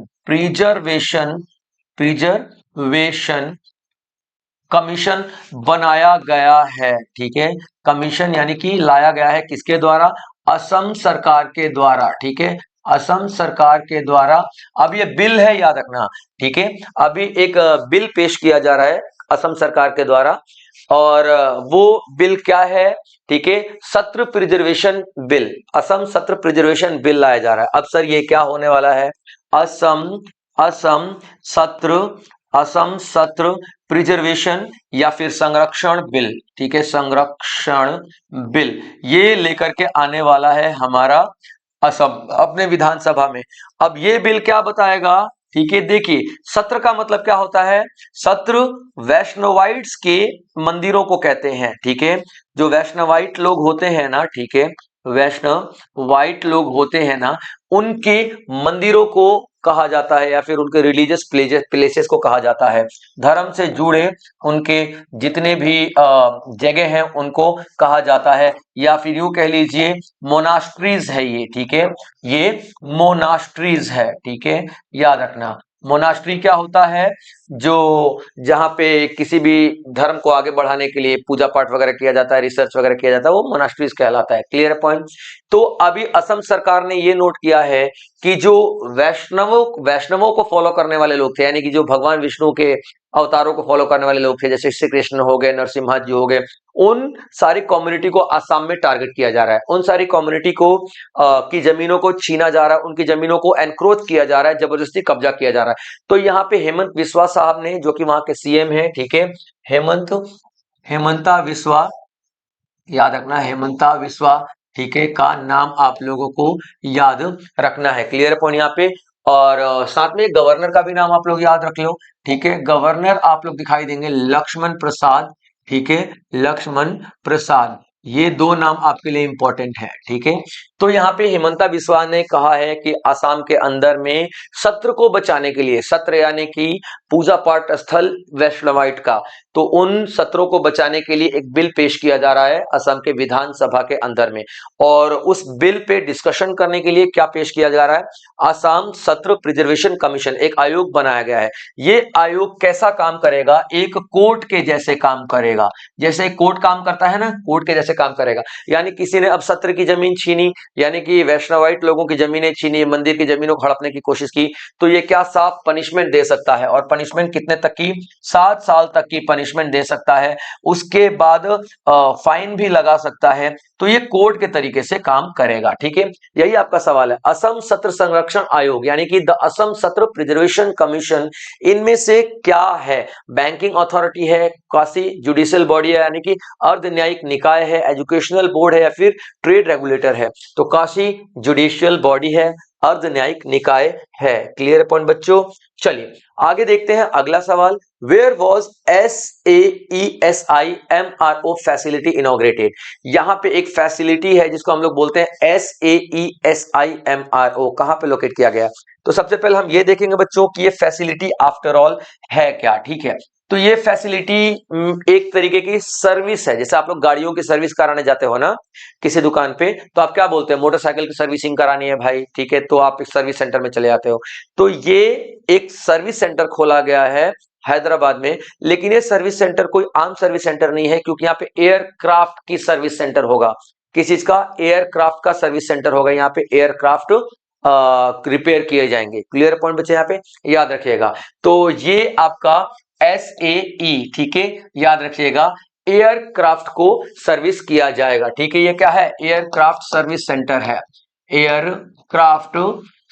Speaker 1: कमीशन बनाया गया है। ठीक है, कमीशन यानी कि लाया गया है किसके द्वारा? असम सरकार के द्वारा। ठीक है, असम सरकार के द्वारा। अब ये बिल है, याद रखना। ठीक है, अभी एक बिल पेश किया जा रहा है असम सरकार के द्वारा, और वो बिल क्या है? ठीक है, सत्र प्रिजर्वेशन बिल, असम सत्र प्रिजर्वेशन बिल लाया जा रहा है। अब सर ये क्या होने वाला है? असम सत्र प्रिजर्वेशन या फिर संरक्षण बिल। ठीक है, संरक्षण बिल ये लेकर के आने वाला है हमारा असम अपने विधानसभा में। अब ये बिल क्या बताएगा? ठीक है, देखिए सत्र का मतलब क्या होता है? सत्र वैष्णवाइट्स के मंदिरों को कहते हैं। ठीक है, जो वैष्णवाइट लोग होते हैं ना, ठीक है, वैष्णवाइट लोग होते हैं ना, उनके मंदिरों को कहा जाता है या फिर उनके रिलीजियस प्लेसेस को कहा जाता है। धर्म से जुड़े उनके जितने भी जगह हैं उनको कहा जाता है, या फिर यूं कह लीजिए मोनास्ट्रीज है ये। ठीक है, ये मोनास्ट्रीज है। ठीक है, याद रखना। मोनास्ट्री क्या होता है? जो जहां पे किसी भी धर्म को आगे बढ़ाने के लिए पूजा पाठ वगैरह किया जाता है, रिसर्च वगैरह किया जाता है, वो मोनास्ट्रीज कहलाता है। Clear point? तो अभी असम सरकार ने ये नोट किया है कि जो वैष्णवों को फॉलो करने वाले लोग थे, यानी कि जो भगवान विष्णु के अवतारों को फॉलो करने वाले लोग थे, जैसे श्री कृष्ण हो गए, नरसिम्हा जी हो गए, उन सारी कम्युनिटी को असम में टारगेट किया जा रहा है। उन सारी कम्युनिटी को की जमीनों को छीना जा रहा है, उनकी जमीनों को एनक्रोच किया जा रहा है, जबरदस्ती कब्जा किया जा रहा है। तो यहाँ पे हेमंत बिस्वा साहब ने, जो कि वहां के सीएम है, ठीक है, हेमंता बिस्वा, याद रखना, हेमंता बिस्वा। ठीक है, का नाम आप लोगों को याद रखना है। क्लियर पॉइंट यहाँ पे? और साथ में गवर्नर का भी नाम आप लोग याद रख लो। ठीक है, गवर्नर आप लोग दिखाई देंगे लक्ष्मण प्रसाद। ठीक है, लक्ष्मण प्रसाद, ये दो नाम आपके लिए इंपॉर्टेंट है। ठीक है, तो यहाँ पे हेमंता बिस्वा ने कहा है कि असम के अंदर में सत्र को बचाने के लिए, सत्र यानी कि पूजा पाठ स्थल वैष्णवाइट का, तो उन सत्रों को बचाने के लिए एक बिल पेश किया जा रहा है असम के विधानसभा के अंदर में। और उस बिल पे डिस्कशन करने के लिए क्या पेश किया जा रहा है? असम सत्र प्रिजर्वेशन कमीशन, एक आयोग बनाया गया है। ये आयोग कैसा काम करेगा? एक कोर्ट के जैसे काम करेगा। जैसे कोर्ट काम करता है ना, कोर्ट के जैसे से काम करेगा। यानी किसी ने अब सत्र की जमीन छीनी, यानी कि वैष्णवाइट लोगों की जमीनें छीनी, मंदिर की जमीनों को हड़पने की कोशिश की, तो ये क्या साफ पनिशमेंट दे सकता है। और पनिशमेंट कितने तक की? 7 साल तक की पनिशमेंट दे सकता है। उसके बाद फाइन भी लगा सकता है। तो ये कोर्ट के तरीके से काम करेगा। ठीक है, यही आपका सवाल है। असम सत्र संरक्षण आयोग यानी कि द असम सत्र प्रिजर्वेशन कमीशन, इनमें से क्या है? बैंकिंग अथॉरिटी है, काशी जुडिशियल बॉडी है यानी कि अर्ध न्यायिक निकाय है, एजुकेशनल बोर्ड है, या फिर ट्रेड रेगुलेटर है? तो काशी जुडिशियल बॉडी है, अर्ध न्यायिक निकाय है। क्लियर पॉइंट बच्चों। चलिए आगे देखते हैं अगला सवाल। Where was SAESIMRO facility inaugurated? यहां पे एक फैसिलिटी है जिसको हम लोग बोलते हैं SAESIMRO, कहां पे लोकेट किया गया? तो सबसे पहले हम ये देखेंगे बच्चों कि ये फैसिलिटी आफ्टर ऑल है क्या। ठीक है, तो ये फैसिलिटी एक तरीके की सर्विस है। जैसे आप लोग गाड़ियों की सर्विस कराने जाते हो ना किसी दुकान पे, तो आप क्या बोलते हैं? मोटरसाइकिल की सर्विसिंग करानी है भाई, ठीक है, तो आप एक सर्विस सेंटर में चले जाते हो। तो ये एक सर्विस सेंटर खोला गया है हैदराबाद में, लेकिन ये सर्विस सेंटर कोई आम सर्विस सेंटर नहीं है, क्योंकि यहाँ पे एयरक्राफ्ट की सर्विस सेंटर होगा। किस चीज का? एयरक्राफ्ट का सर्विस सेंटर होगा। यहाँ पे एयरक्राफ्ट रिपेयर किए जाएंगे। क्लियर पॉइंट बच्चे यहाँ पे याद रखिएगा। तो ये आपका SAE, ठीक है, याद रखिएगा, एयरक्राफ्ट को सर्विस किया जाएगा। ठीक है, ये क्या है? एयरक्राफ्ट सर्विस सेंटर है। एयरक्राफ्ट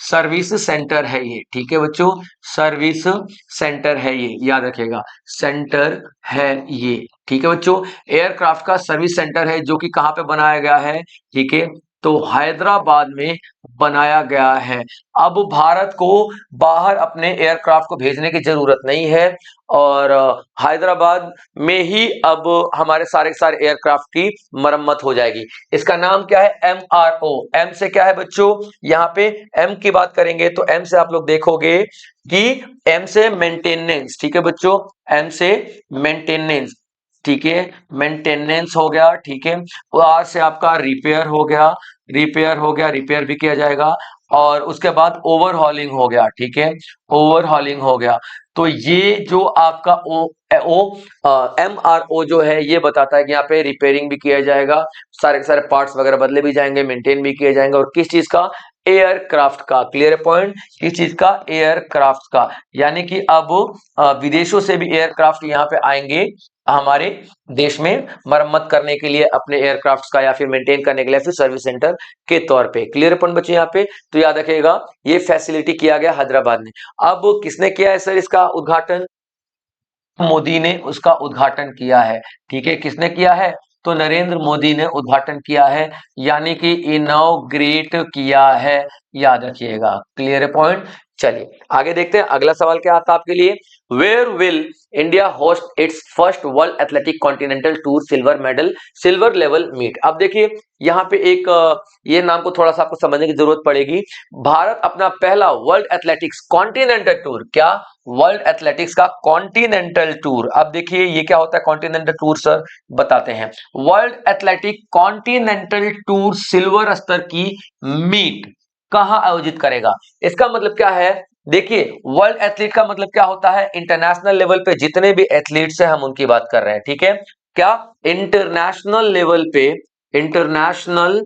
Speaker 1: सर्विस सेंटर है ये। ठीक है बच्चों, सर्विस सेंटर है ये, याद रखिएगा, सेंटर है ये। ठीक है बच्चों, एयरक्राफ्ट का सर्विस सेंटर है जो कि कहां पे बनाया गया है? ठीक है, तो हैदराबाद में बनाया गया है। अब भारत को बाहर अपने एयरक्राफ्ट को भेजने की जरूरत नहीं है, और हैदराबाद में ही अब हमारे सारे के सारे एयरक्राफ्ट की मरम्मत हो जाएगी। इसका नाम क्या है? MRO। एम से क्या है बच्चों? यहाँ पे एम की बात करेंगे तो एम से आप लोग देखोगे कि एम से मेंटेनेंस। ठीक है बच्चों, एम से मेंटेनेंस, ठीक है, मेंटेनेंस हो गया। ठीक है, और आर से आपका रिपेयर हो गया, रिपेयर हो गया, रिपेयर भी किया जाएगा। और उसके बाद ओवरहॉलिंग हो गया। ठीक है, ओवरहॉलिंग हो गया। तो ये जो आपका MRO जो है ये बताता है कि यहाँ पे रिपेयरिंग भी किया जाएगा, सारे के सारे पार्ट्स वगैरह बदले भी जाएंगे, मेंटेन भी किए जाएंगे। और किस चीज का? एयरक्राफ्ट का। क्लियर पॉइंट, किस चीज का? एयरक्राफ्ट का। यानी कि अब विदेशों से भी एयरक्राफ्ट यहाँ पे आएंगे हमारे देश में मरम्मत करने के लिए अपने एयरक्राफ्ट का, या फिर मेंटेन करने के लिए, फिर सर्विस सेंटर के तौर पे। क्लियर पॉइंट बच्चे यहाँ पे, तो याद रखिएगा ये फैसिलिटी किया गया हैदराबाद में। अब किसने किया है सर इसका उद्घाटन? मोदी ने उसका उद्घाटन किया है। ठीक है, किसने किया है? तो नरेंद्र मोदी ने उद्घाटन किया है, यानी कि इनॉग्रेट किया है, याद रखिएगा। Clear point. चलिए आगे देखते हैं अगला सवाल क्या आता है आपके लिए। Where will India host its first world athletic continental tour silver medal silver level meet? अब देखिए यहाँ पे एक ये नाम को थोड़ा सा आपको समझने की जरूरत पड़ेगी। भारत अपना पहला वर्ल्ड एथलेटिक्स कॉन्टिनेंटल टूर, क्या? वर्ल्ड एथलेटिक्स का कॉन्टिनेंटल टूर। अब देखिए ये क्या होता है कॉन्टिनेंटल टूर सर, बताते हैं। World athletic continental tour silver स्तर की मीट कहां आयोजित करेगा? इसका मतलब क्या है? देखिए वर्ल्ड एथलीट का मतलब क्या होता है? इंटरनेशनल लेवल पे जितने भी एथलीट्स हैं हम उनकी बात कर रहे हैं। ठीक है, क्या? इंटरनेशनल लेवल पे, इंटरनेशनल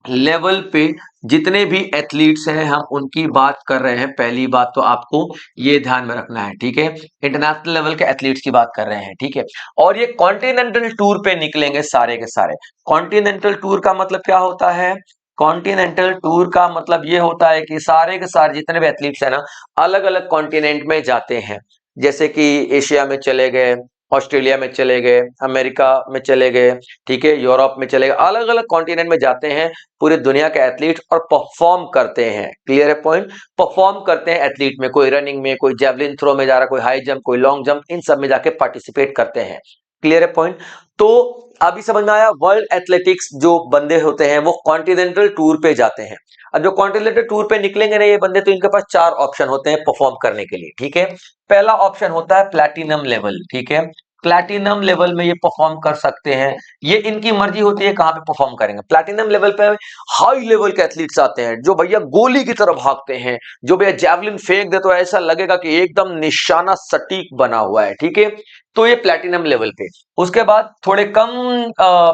Speaker 1: लेवल पे जितने भी एथलीट्स हैं हम उनकी बात कर रहे हैं। पहली बात तो आपको ये ध्यान में रखना है। ठीक है, इंटरनेशनल लेवल के एथलीट्स की बात कर रहे हैं। ठीक है, और ये कॉन्टिनेंटल टूर पे निकलेंगे सारे के सारे। कॉन्टिनेंटल टूर का मतलब क्या होता है? कॉन्टिनेंटल टूर का मतलब ये होता है कि सारे के सारे जितने भी एथलीट्स हैं ना अलग अलग कॉन्टिनेंट में जाते हैं। जैसे कि एशिया में चले गए, ऑस्ट्रेलिया में चले गए, अमेरिका में चले गए, ठीक है, यूरोप में चले गए, अलग अलग कॉन्टिनेंट में जाते हैं पूरे दुनिया के एथलीट और परफॉर्म करते हैं। क्लियर है पॉइंट? परफॉर्म करते हैं एथलीट में, कोई रनिंग में, कोई जेवलिन थ्रो में जा रहा है, कोई हाई जंप, कोई लॉन्ग जंप, इन सब में जाके पार्टिसिपेट करते हैं। क्लियर है पॉइंट? तो अभी समझ में आया, वर्ल्ड एथलेटिक्स जो बंदे होते हैं वो कॉन्टिनेंटल टूर पे जाते हैं। अब जो कॉन्टिनेंटल टूर पे निकलेंगे ना ये बंदे, तो इनके पास 4 ऑप्शन होते हैं परफॉर्म करने के लिए। ठीक है, पहला ऑप्शन होता है प्लैटिनम लेवल। ठीक है, प्लैटिनम लेवल में ये परफॉर्म कर सकते हैं। ये इनकी मर्जी होती है कहां पे परफॉर्म करेंगे। प्लैटिनम लेवल पे हाई लेवल के एथलीट्स आते हैं जो भैया गोली की तरह भागते हैं, जो भैया जैवलिन फेंक दे तो ऐसा लगेगा कि एकदम निशाना सटीक बना हुआ है। ठीक है, तो ये प्लेटिनम लेवल पे। उसके बाद थोड़े कम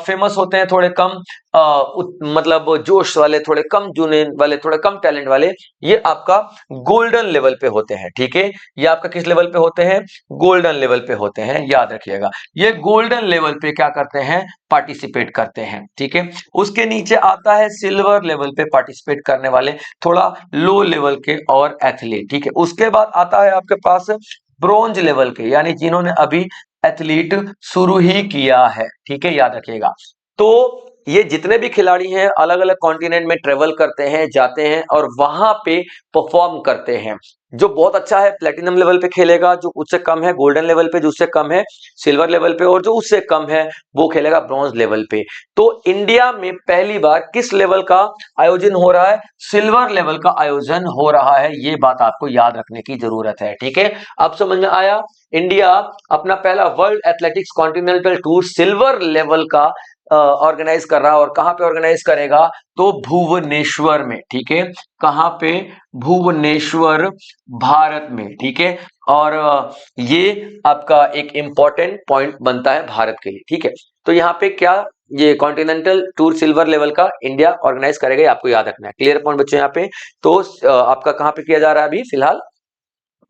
Speaker 1: फेमस होते हैं, थोड़े कम मतलब जोश वाले, थोड़े कम जुनून वाले, थोड़े कम टैलेंट वाले, ये आपका गोल्डन लेवल पे होते हैं। ठीक है, ये आपका किस लेवल पे होते हैं? गोल्डन लेवल पे होते हैं, याद रखिएगा। ये गोल्डन लेवल पे क्या करते हैं? पार्टिसिपेट करते हैं। ठीक है, उसके नीचे आता है सिल्वर लेवल पे पार्टिसिपेट करने वाले, थोड़ा लो लेवल के और एथलीट। ठीक है, उसके बाद आता है आपके पास ब्रोंज लेवल के, यानी जिन्होंने अभी एथलीट शुरू ही किया है। ठीक है, याद रखिएगा। तो ये जितने भी खिलाड़ी हैं अलग अलग कॉन्टिनेंट में ट्रेवल करते हैं, जाते हैं और वहां पे परफॉर्म करते हैं। जो बहुत अच्छा है प्लेटिनम लेवल पे खेलेगा, जो उससे कम है गोल्डन लेवल पे, जो उससे कम है सिल्वर लेवल पे, और जो उससे कम है वो खेलेगा ब्रॉन्ज लेवल पे। तो इंडिया में पहली बार किस लेवल का आयोजन हो रहा है? सिल्वर लेवल का आयोजन हो रहा है। ये बात आपको याद रखने की जरूरत है। ठीक है, अब समझ में आया? इंडिया अपना पहला world athletics continental tour silver level का ऑर्गेनाइज कर रहा है। और कहां पे ऑर्गेनाइज करेगा? तो भुवनेश्वर में। ठीक है, कहां पे? भुवनेश्वर, भारत में। ठीक है, और ये आपका एक इंपॉर्टेंट पॉइंट बनता है भारत के लिए। ठीक है, तो यहाँ पे क्या, ये कॉन्टिनेंटल टूर सिल्वर लेवल का इंडिया ऑर्गेनाइज करेगा, ये आपको याद रखना है। क्लियर पॉइंट बच्चों यहाँ पे? तो आपका कहां पे किया जा रहा है अभी फिलहाल?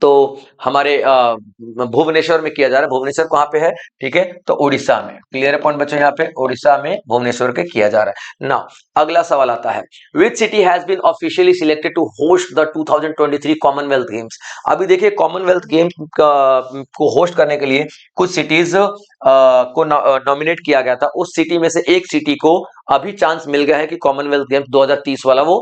Speaker 1: तो हमारे भुवनेश्वर में किया जा रहा है। भुवनेश्वर कहां पे है? ठीक है, तो उड़ीसा में। क्लियर पॉइंट बच्चों यहाँ पे? उड़ीसा में भुवनेश्वर के किया जा रहा है। नाउ अगला सवाल आता है, which city has been officially selected to host the 2023 Commonwealth Games? अभी देखिए, कॉमनवेल्थ गेम्स को होस्ट करने के लिए कुछ सिटीज को नॉमिनेट किया गया था। उस सिटी में से एक सिटी को अभी चांस मिल गया है कि कॉमनवेल्थ गेम्स 2030 वाला वो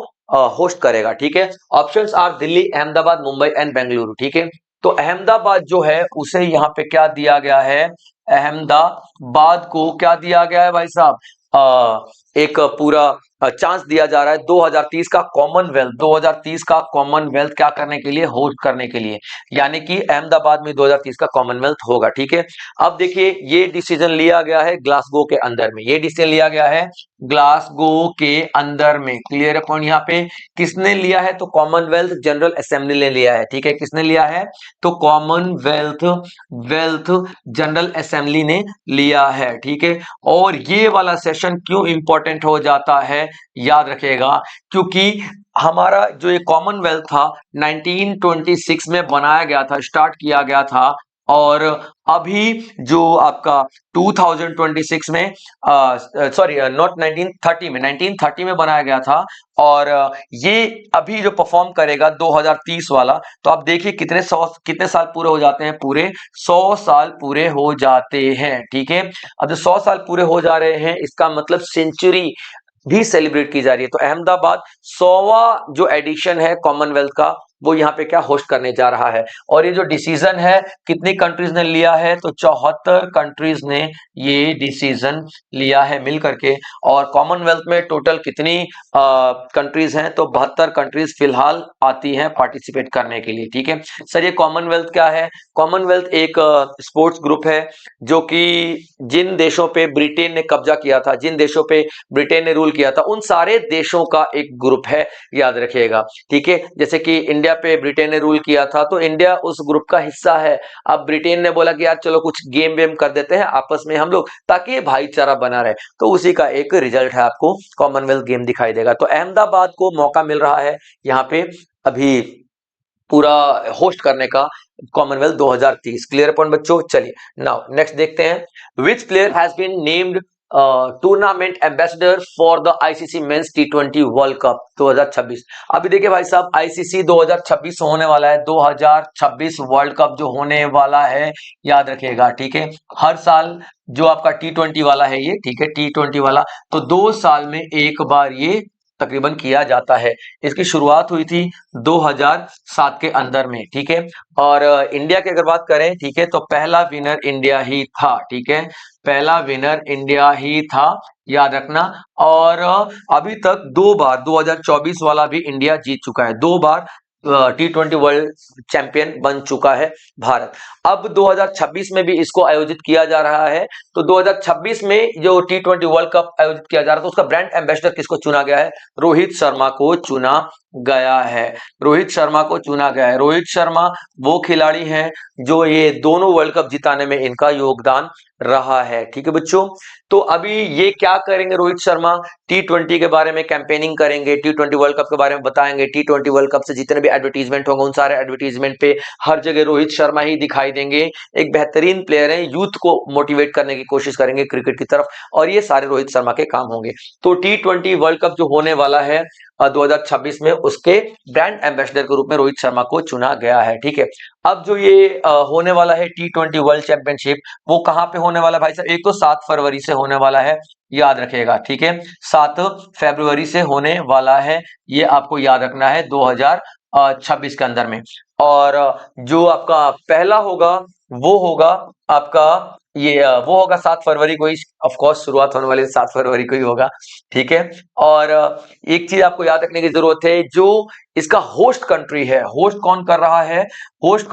Speaker 1: होस्ट करेगा। ठीक है, options are Delhi, Ahmedabad, Mumbai and Bengaluru. ठीक है, तो अहमदाबाद जो है उसे यहाँ पे क्या दिया गया है? अहमदाबाद को क्या दिया गया है भाई साहब? एक पूरा चांस दिया जा रहा है 2030 का कॉमनवेल्थ, 2030 का कॉमनवेल्थ क्या करने के लिए? होस्ट करने के लिए। यानी कि अहमदाबाद में 2030 का कॉमनवेल्थ होगा। ठीक है, अब देखिए ये डिसीजन लिया गया है ग्लासगो के अंदर में, ये डिसीजन लिया गया है ग्लासगो के अंदर में। क्लियर है पॉइंट यहाँ पे? किसने लिया है? तो कॉमनवेल्थ जनरल असेंबली ने लिया है। ठीक है, किसने लिया है? तो कॉमनवेल्थ वेल्थ जनरल असेंबली ने लिया है। ठीक है, और ये वाला सेशन क्यों इंपॉर्टेंट हो जाता है? याद रखिएगा, क्योंकि हमारा जो ये कॉमनवेल्थ था 1926 में बनाया गया था, स्टार्ट किया गया था, और अभी जो आपका 2026 में सॉरी नॉट 1930 में, 1930 में बनाया गया था, और ये अभी जो परफॉर्म करेगा 2030 वाला, तो आप देखिए कितने साल पूरे हो जाते हैं? पूरे 100 साल पूरे हो जाते हैं। ठीक है, अब जो 100 साल पूरे हो जा रहे हैं, इसका मतलब सेंचुरी भी सेलिब्रेट की जा रही है। तो अहमदाबाद 100वां जो एडिशन है कॉमनवेल्थ का, वो यहाँ पे क्या होस्ट करने जा रहा है। और ये जो डिसीजन है कितनी कंट्रीज ने लिया है? तो 74 कंट्रीज ने ये डिसीजन लिया है मिल करके। और कॉमनवेल्थ में टोटल कितनी कंट्रीज हैं? तो 72 कंट्रीज फिलहाल आती हैं पार्टिसिपेट करने के लिए। ठीक है सर, ये कॉमनवेल्थ क्या है? कॉमनवेल्थ एक स्पोर्ट्स ग्रुप है जो कि जिन देशों पे ब्रिटेन ने कब्जा किया था, जिन देशों पे ब्रिटेन ने रूल किया था, उन सारे देशों का एक ग्रुप है, याद रखिएगा। ठीक है, जैसे कि इंडिया पे ब्रिटेन ने रूल किया था तो इंडिया उस ग्रुप का हिस्सा है। अब ब्रिटेन ने बोला कि यार चलो कुछ गेम वेम कर देते हैं आपस में हम लोग, ताकि भाईचारा बना रहे, तो उसी का एक रिजल्ट है, आपको कॉमनवेल्थ गेम दिखाई देगा। तो अहमदाबाद को मौका मिल रहा है यहाँ पे अभी पूरा होस्ट करने का कॉमनवेल्थ 2030। क्लियर पॉइंट बच्चों? चलिए नाउ नेक्स्ट देखते हैं, which player has been named tournament ambassador for the ICC men's टी20 वर्ल्ड कप 2026। अभी देखिए भाई साहब, आईसीसी 2026 होने वाला है, 2026 वर्ल्ड कप जो होने वाला है, याद रखिएगा। ठीक है, हर साल जो आपका टी20 वाला है ये, ठीक है, टी20 वाला, तो 2 साल में एक बार ये तकरीबन किया जाता है। इसकी शुरुआत हुई थी 2007 के अंदर में। ठीक है, और इंडिया की अगर बात करें, ठीक है, तो पहला विनर इंडिया ही था। ठीक है, पहला विनर इंडिया ही था, याद रखना। और अभी तक 2 बार 2024 वाला भी इंडिया जीत चुका है, 2 बार T20 वर्ल्ड चैंपियन बन चुका है भारत। अब 2026 में भी इसको आयोजित किया जा रहा है। तो 2026 में जो T20 वर्ल्ड कप आयोजित किया जा रहा था, उसका ब्रांड एम्बेसडर किसको चुना गया है? रोहित शर्मा को चुना गया है। रोहित शर्मा को चुना गया है। रोहित शर्मा वो खिलाड़ी हैं जो ये दोनों वर्ल्ड कप जिताने में इनका योगदान रहा है। ठीक है बच्चों, तो अभी ये क्या करेंगे? रोहित शर्मा T20 के बारे में कैंपेनिंग करेंगे, T20 वर्ल्ड कप के बारे में बताएंगे। T20 वर्ल्ड कप से जितने भी एडवर्टीजमेंट होंगे उन सारे एडवर्टीजमेंट पे हर जगह रोहित शर्मा ही दिखाई देंगे। एक बेहतरीन प्लेयर है, यूथ को मोटिवेट करने की कोशिश करेंगे क्रिकेट की तरफ, और ये सारे रोहित शर्मा के काम होंगे। तो T20 वर्ल्ड कप जो होने वाला है 2026 में, उसके ब्रांड एम्बेसडर के रूप में रोहित शर्मा को चुना गया है। ठीक है, अब जो ये होने वाला है T20 वर्ल्ड चैंपियनशिप, वो कहां पे होने वाला है भाई साहब? एक तो 7 फरवरी से होने वाला है, याद रखिएगा। ठीक है, 7 फरवरी से होने वाला है, ये आपको याद रखना है 2026 के अंदर में। और जो आपका पहला होगा वो होगा आपका ये वो होगा 7 फरवरी को ही, ऑफ कोर्स शुरुआत होने वाली 7 फरवरी को ही होगा। ठीक है, और एक चीज आपको याद रखने की जरूरत है, जो इसका होस्ट कंट्री है, होस्ट कौन कर रहा है? होस्ट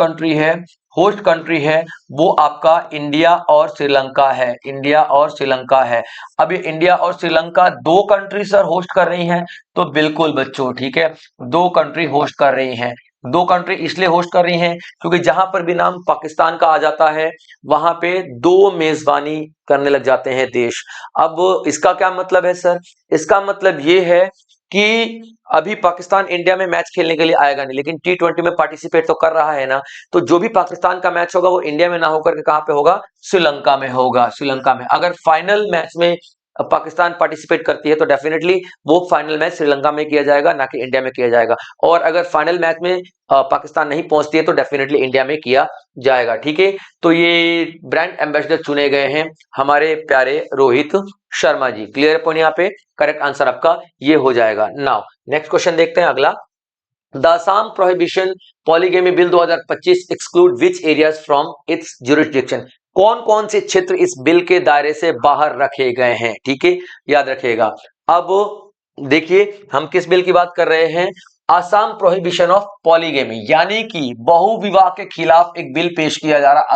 Speaker 1: कंट्री है वो आपका इंडिया और श्रीलंका है। इंडिया और श्रीलंका है। अब ये इंडिया और श्रीलंका दो कंट्री सर होस्ट कर रही हैं, तो बिल्कुल बच्चों, ठीक है, दो कंट्री होस्ट कर रही हैं। दो कंट्री इसलिए होस्ट कर रही हैं क्योंकि जहां पर भी नाम पाकिस्तान का आ जाता है वहां पे दो मेजबानी करने लग जाते हैं देश। अब इसका क्या मतलब है सर? इसका मतलब ये है कि अभी पाकिस्तान इंडिया में मैच खेलने के लिए आएगा नहीं, लेकिन T20 में पार्टिसिपेट तो कर रहा है ना। तो जो भी पाकिस्तान का मैच होगा वो इंडिया में ना होकर के कहां पे होगा? श्रीलंका में होगा। श्रीलंका में अगर फाइनल मैच में पाकिस्तान पार्टिसिपेट करती है तो डेफिनेटली वो फाइनल मैच श्रीलंका में किया जाएगा, ना कि इंडिया में किया जाएगा। और अगर फाइनल मैच में पाकिस्तान नहीं पहुंचती है तो डेफिनेटली इंडिया में किया जाएगा। ठीक है, तो ये ब्रांड एम्बेसडर चुने गए हैं हमारे प्यारे रोहित शर्मा जी। क्लियर है पॉइंट? यहाँ पे करेक्ट आंसर आपका ये हो जाएगा। नाउ नेक्स्ट क्वेश्चन देखते हैं अगला। The Assam Prohibition Polygamy Bill 2025 exclude which areas from its jurisdiction? कौन कौन से क्षेत्र इस बिल के दायरे से बाहर रखे गए हैं? ठीक है, याद रखिएगा। अब देखिए हम किस बिल की बात कर रहे हैं? आसाम प्रोहिबिशन ऑफ पॉलीगेमी, यानी कि बहुविवाह के खिलाफ एक बिल पेश किया जा रहा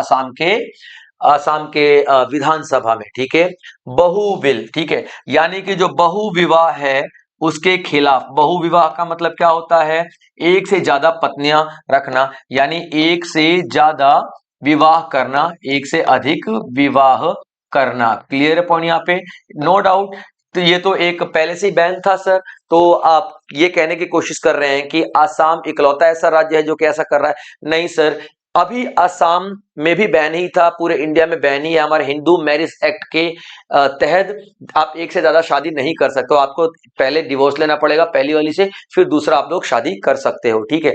Speaker 1: आसाम के विधानसभा में। ठीक है, बहु बिल। ठीक है, यानी कि जो बहुविवाह है उसके खिलाफ। बहुविवाह का मतलब क्या होता है? एक से ज्यादा पत्नियां रखना, यानी एक से ज्यादा विवाह करना, एक से अधिक विवाह करना। क्लियर है पॉइंट यहाँ पे? No doubt. तो ये तो एक पहले से ही बैन था सर। तो आप ये कहने की कोशिश कर रहे हैं कि आसाम इकलौता ऐसा राज्य है जो कि ऐसा कर रहा है? नहीं सर, अभी असम में भी बैन ही था, पूरे इंडिया में बैन ही है। हमारे हिंदू मैरिज एक्ट के तहत आप एक से ज्यादा शादी नहीं कर सकते हो। आपको पहले डिवोर्स लेना पड़ेगा पहली वाली से, फिर दूसरा आप लोग शादी कर सकते हो। ठीक है,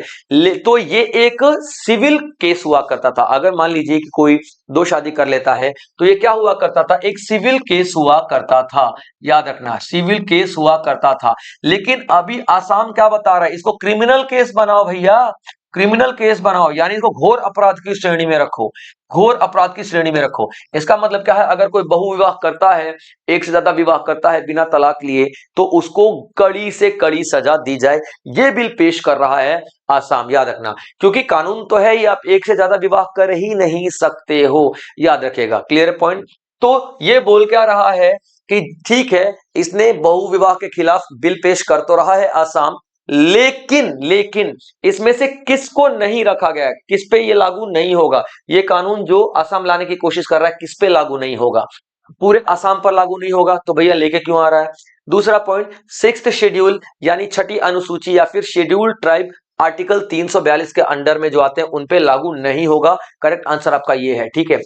Speaker 1: तो ये एक सिविल केस हुआ करता था। अगर मान लीजिए कि कोई दो शादी कर लेता है तो ये क्या हुआ करता था? एक सिविल केस हुआ करता था। याद रखना, सिविल केस हुआ करता था। लेकिन अभी आसाम क्या बता रहा है? इसको क्रिमिनल केस बनाओ भैया, क्रिमिनल केस बनाओ, यानी इसको घोर अपराध की श्रेणी में रखो। घोर अपराध की श्रेणी में रखो। इसका मतलब क्या है? अगर कोई बहुविवाह करता है, एक से ज्यादा विवाह करता है बिना तलाक लिए, तो उसको कड़ी से कड़ी सजा दी जाए। ये बिल पेश कर रहा है आसाम, याद रखना, क्योंकि कानून तो है ही, आप एक से ज्यादा विवाह कर ही नहीं सकते हो। याद रखेगा। Clear point? तो ये बोल क्या रहा है कि ठीक है, इसने बहुविवाह के खिलाफ बिल पेश कर तो रहा है आसाम, लेकिन इसमें से किसको नहीं रखा गया? किस पे ये लागू नहीं होगा? ये कानून जो असम लाने की कोशिश कर रहा है, किस पे लागू नहीं होगा? पूरे असम पर लागू नहीं होगा। तो भैया लेके क्यों आ रहा है? दूसरा पॉइंट, 6th शेड्यूल यानी छठी अनुसूची या फिर शेड्यूल्ड ट्राइब आर्टिकल 342 के अंडर में जो आते हैं उन पे लागू नहीं होगा। करेक्ट आंसर आपका ये है। ठीक है,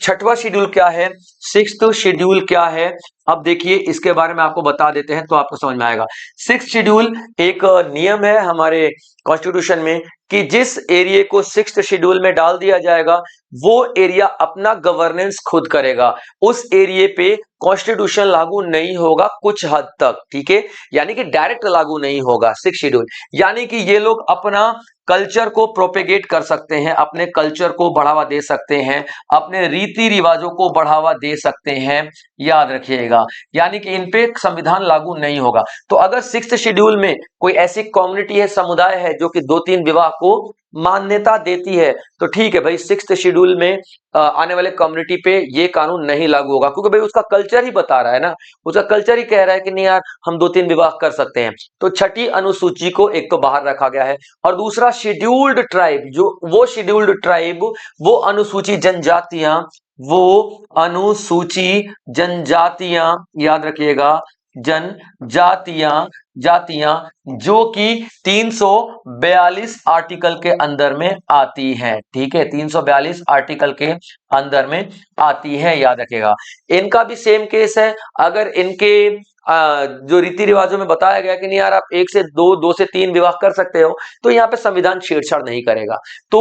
Speaker 1: छठवां शेड्यूल क्या है? 6th शेड्यूल क्या है? अब देखिए इसके बारे में आपको बता देते हैं तो आपको समझ में आएगा। 6th शेड्यूल एक नियम है हमारे कॉन्स्टिट्यूशन में कि जिस एरिया को 6th शेड्यूल में डाल दिया जाएगा वो एरिया अपना गवर्नेंस खुद करेगा। उस एरिया पे कॉन्स्टिट्यूशन लागू नहीं होगा कुछ हद तक। ठीक है, यानी कि डायरेक्ट लागू नहीं होगा 6th शेड्यूल, यानी कि ये लोग अपना कल्चर को प्रोपेगेट कर सकते हैं, अपने कल्चर को बढ़ावा दे सकते हैं, अपने रीति रिवाजों को बढ़ावा दे सकते हैं, याद रखिएगा। यानी कि इन पे संविधान लागू नहीं होगा। तो अगर 6th शेड्यूल में कोई ऐसी कम्युनिटी है, समुदाय है जो कि 2-3 विवाह को मान्यता देती है, तो ठीक है भाई, 6th शेड्यूल में आने वाले कम्युनिटी पे ये कानून नहीं लागू होगा, क्योंकि भाई उसका कल्चर ही बता रहा है ना, उसका कल्चर ही कह रहा है कि नहीं यार हम 2-3 विवाह कर सकते हैं। तो छठी अनुसूची को एक तो बाहर रखा गया है, और दूसरा शेड्यूल्ड ट्राइब, जो वो शेड्यूल्ड ट्राइब, वो अनुसूची जनजातियां, वो अनुसूची जनजातियां, याद रखिएगा, जनजातियां, जातियां जो कि 342 आर्टिकल के अंदर में आती हैं, ठीक है, 342 आर्टिकल के अंदर में आती है, याद रखिएगा। इनका भी सेम केस है। अगर इनके जो रीति रिवाजों में बताया गया कि नहीं यार आप 1 से 2, 2 से 3 विवाह कर सकते हो, तो यहाँ पे संविधान छेड़छाड़ नहीं करेगा। तो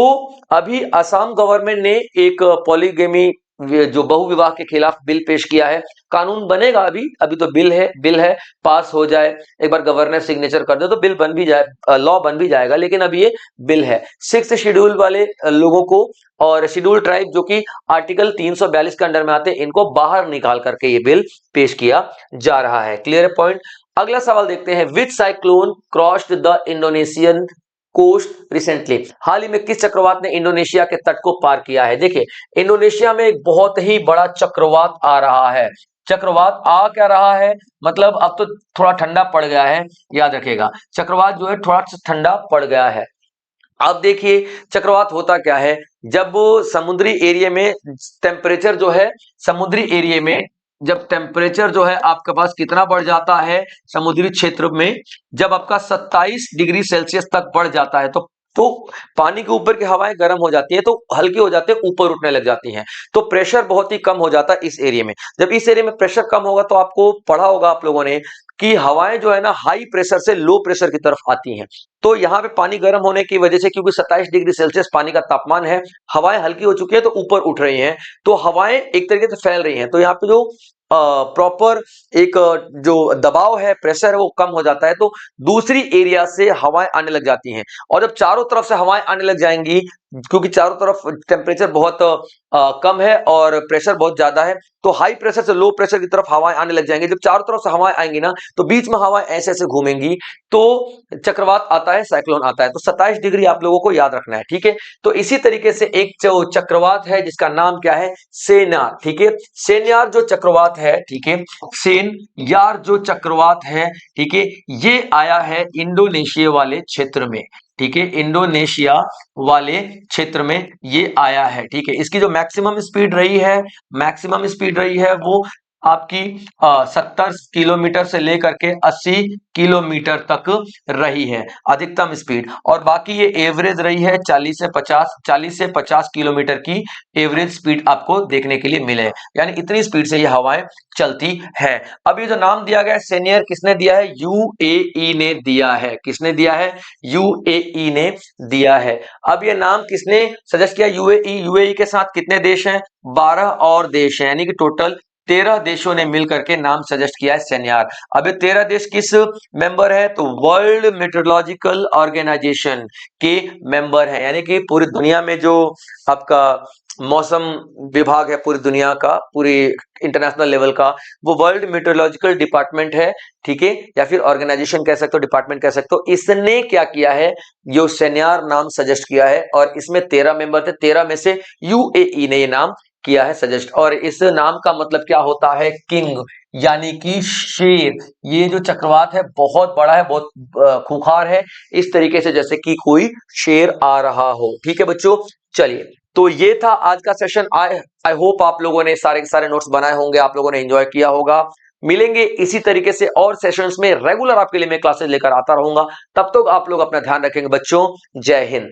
Speaker 1: अभी असम गवर्नमेंट ने एक पॉलीगेमी, जो बहुविवाह के खिलाफ बिल पेश किया है। कानून बनेगा, अभी तो बिल है, पास हो जाए, एक बार गवर्नर सिग्नेचर कर दे तो बिल बन भी जाए, लॉ बन भी जाएगा, लेकिन अभी ये बिल है। 6th शेड्यूल वाले लोगों को और शेड्यूल ट्राइब जो कि आर्टिकल 342 के अंडर में आते हैं, इनको बाहर निकाल करके ये बिल पेश किया जा रहा है। Clear point. अगला सवाल देखते हैं, which cyclone crossed the Indonesian coast recently. हाल ही में किस चक्रवात ने इंडोनेशिया के तट को पार किया है? देखिए, इंडोनेशिया में एक बहुत ही बड़ा चक्रवात आ रहा है। चक्रवात आ क्या रहा है, मतलब अब तो थोड़ा ठंडा पड़ गया है, याद रखिएगा, चक्रवात जो है थोड़ा सा ठंडा पड़ गया है। अब देखिए चक्रवात होता क्या है, जब समुद्री एरिया में टेम्परेचर जो है, समुद्री एरिया में जब टेम्परेचर जो है आपके पास कितना बढ़ जाता है, समुद्री क्षेत्र में जब आपका 27 डिग्री सेल्सियस तक बढ़ जाता है, तो पानी के ऊपर की हवाएं गर्म हो जाती है, तो हल्की हो जाते हैं, ऊपर उठने लग जाती हैं, तो प्रेशर बहुत ही कम हो जाता है इस एरिया में। जब इस एरिया में प्रेशर कम होगा, तो आपको पढ़ा होगा आप लोगों ने कि हवाएं जो है ना हाई प्रेशर से लो प्रेशर की तरफ आती हैं। तो यहाँ पे पानी गर्म होने की वजह से, क्योंकि 27 डिग्री सेल्सियस पानी का तापमान है, हवाएं हल्की हो चुकी है तो ऊपर उठ रही हैं, तो हवाएं एक तरीके से फैल रही हैं, तो यहाँ पे जो प्रॉपर एक जो दबाव है, प्रेशर है, वो कम हो जाता है, तो दूसरी एरिया से हवाएं आने लग जाती हैं। और जब चारों तरफ से हवाएं आने लग जाएंगी, क्योंकि चारों तरफ टेम्परेचर बहुत कम है और प्रेशर बहुत ज्यादा है, तो हाई प्रेशर से लो प्रेशर की तरफ हवाएं आने लग जाएंगी। जब चारों तरफ से हवाएं आएंगी ना, तो बीच में हवाएं ऐसे ऐसे घूमेंगी, तो चक्रवात आता है, साइक्लोन आता है। तो 27 डिग्री आप लोगों को याद रखना है, ठीक है। तो इसी तरीके से एक जो चक्रवात है जिसका नाम क्या है, सेन्यार, ठीक है। सेन्यार जो चक्रवात है, ठीक है, सेन्यार जो चक्रवात है, ठीक है, ये आया है इंडोनेशिया वाले क्षेत्र में, ठीक है, इंडोनेशिया वाले क्षेत्र में ये आया है, ठीक है। इसकी जो मैक्सिमम स्पीड रही है, मैक्सिमम स्पीड रही है वो आपकी 70 किलोमीटर से लेकर के 80 किलोमीटर तक रही है अधिकतम स्पीड, और बाकी ये एवरेज रही है 40 से 50 किलोमीटर की एवरेज स्पीड आपको देखने के लिए मिले, यानी इतनी स्पीड से ये हवाएं चलती है। अब ये जो नाम दिया गया है सेनियर, किसने दिया है, यूएई ने दिया है। किसने दिया है, यूएई ने दिया है। अब ये नाम किसने सजेस्ट किया, यूएई। यूएई के साथ कितने देश हैं, 12 और देश हैं, यानी कि टोटल 13 देशों ने मिलकर के नाम सजेस्ट किया है सेन्यार। अब ये 13 देश किस मेंबर है, तो वर्ल्ड मेट्रोलॉजिकल ऑर्गेनाइजेशन के मेंबर हैं, यानी कि पूरी दुनिया में जो आपका मौसम विभाग है, पूरी दुनिया का, पूरी इंटरनेशनल लेवल का, वो वर्ल्ड मेट्रोलॉजिकल डिपार्टमेंट है, ठीक है, या फिर ऑर्गेनाइजेशन कह सकते हो, डिपार्टमेंट कह सकते हो। इसने क्या किया है, जो सेन्यार नाम सजेस्ट किया है, और इसमें 13 मेंबर थे, 13 में से यूएई ने ये नाम किया है सजेस्ट। और इस नाम का मतलब क्या होता है, किंग, यानी कि शेर। ये जो चक्रवात है बहुत बड़ा है, बहुत खूंखार है, इस तरीके से जैसे कि कोई शेर आ रहा हो, ठीक है बच्चों। चलिए, तो ये था आज का सेशन। आई होप आप लोगों ने सारे के सारे नोट्स बनाए होंगे, आप लोगों ने एंजॉय किया होगा। मिलेंगे इसी तरीके से और सेशंस में, रेगुलर आपके लिए मैं क्लासेस लेकर आता रहूंगा। तब तक आप लोग अपना ध्यान रखेंगे बच्चों। जय हिंद।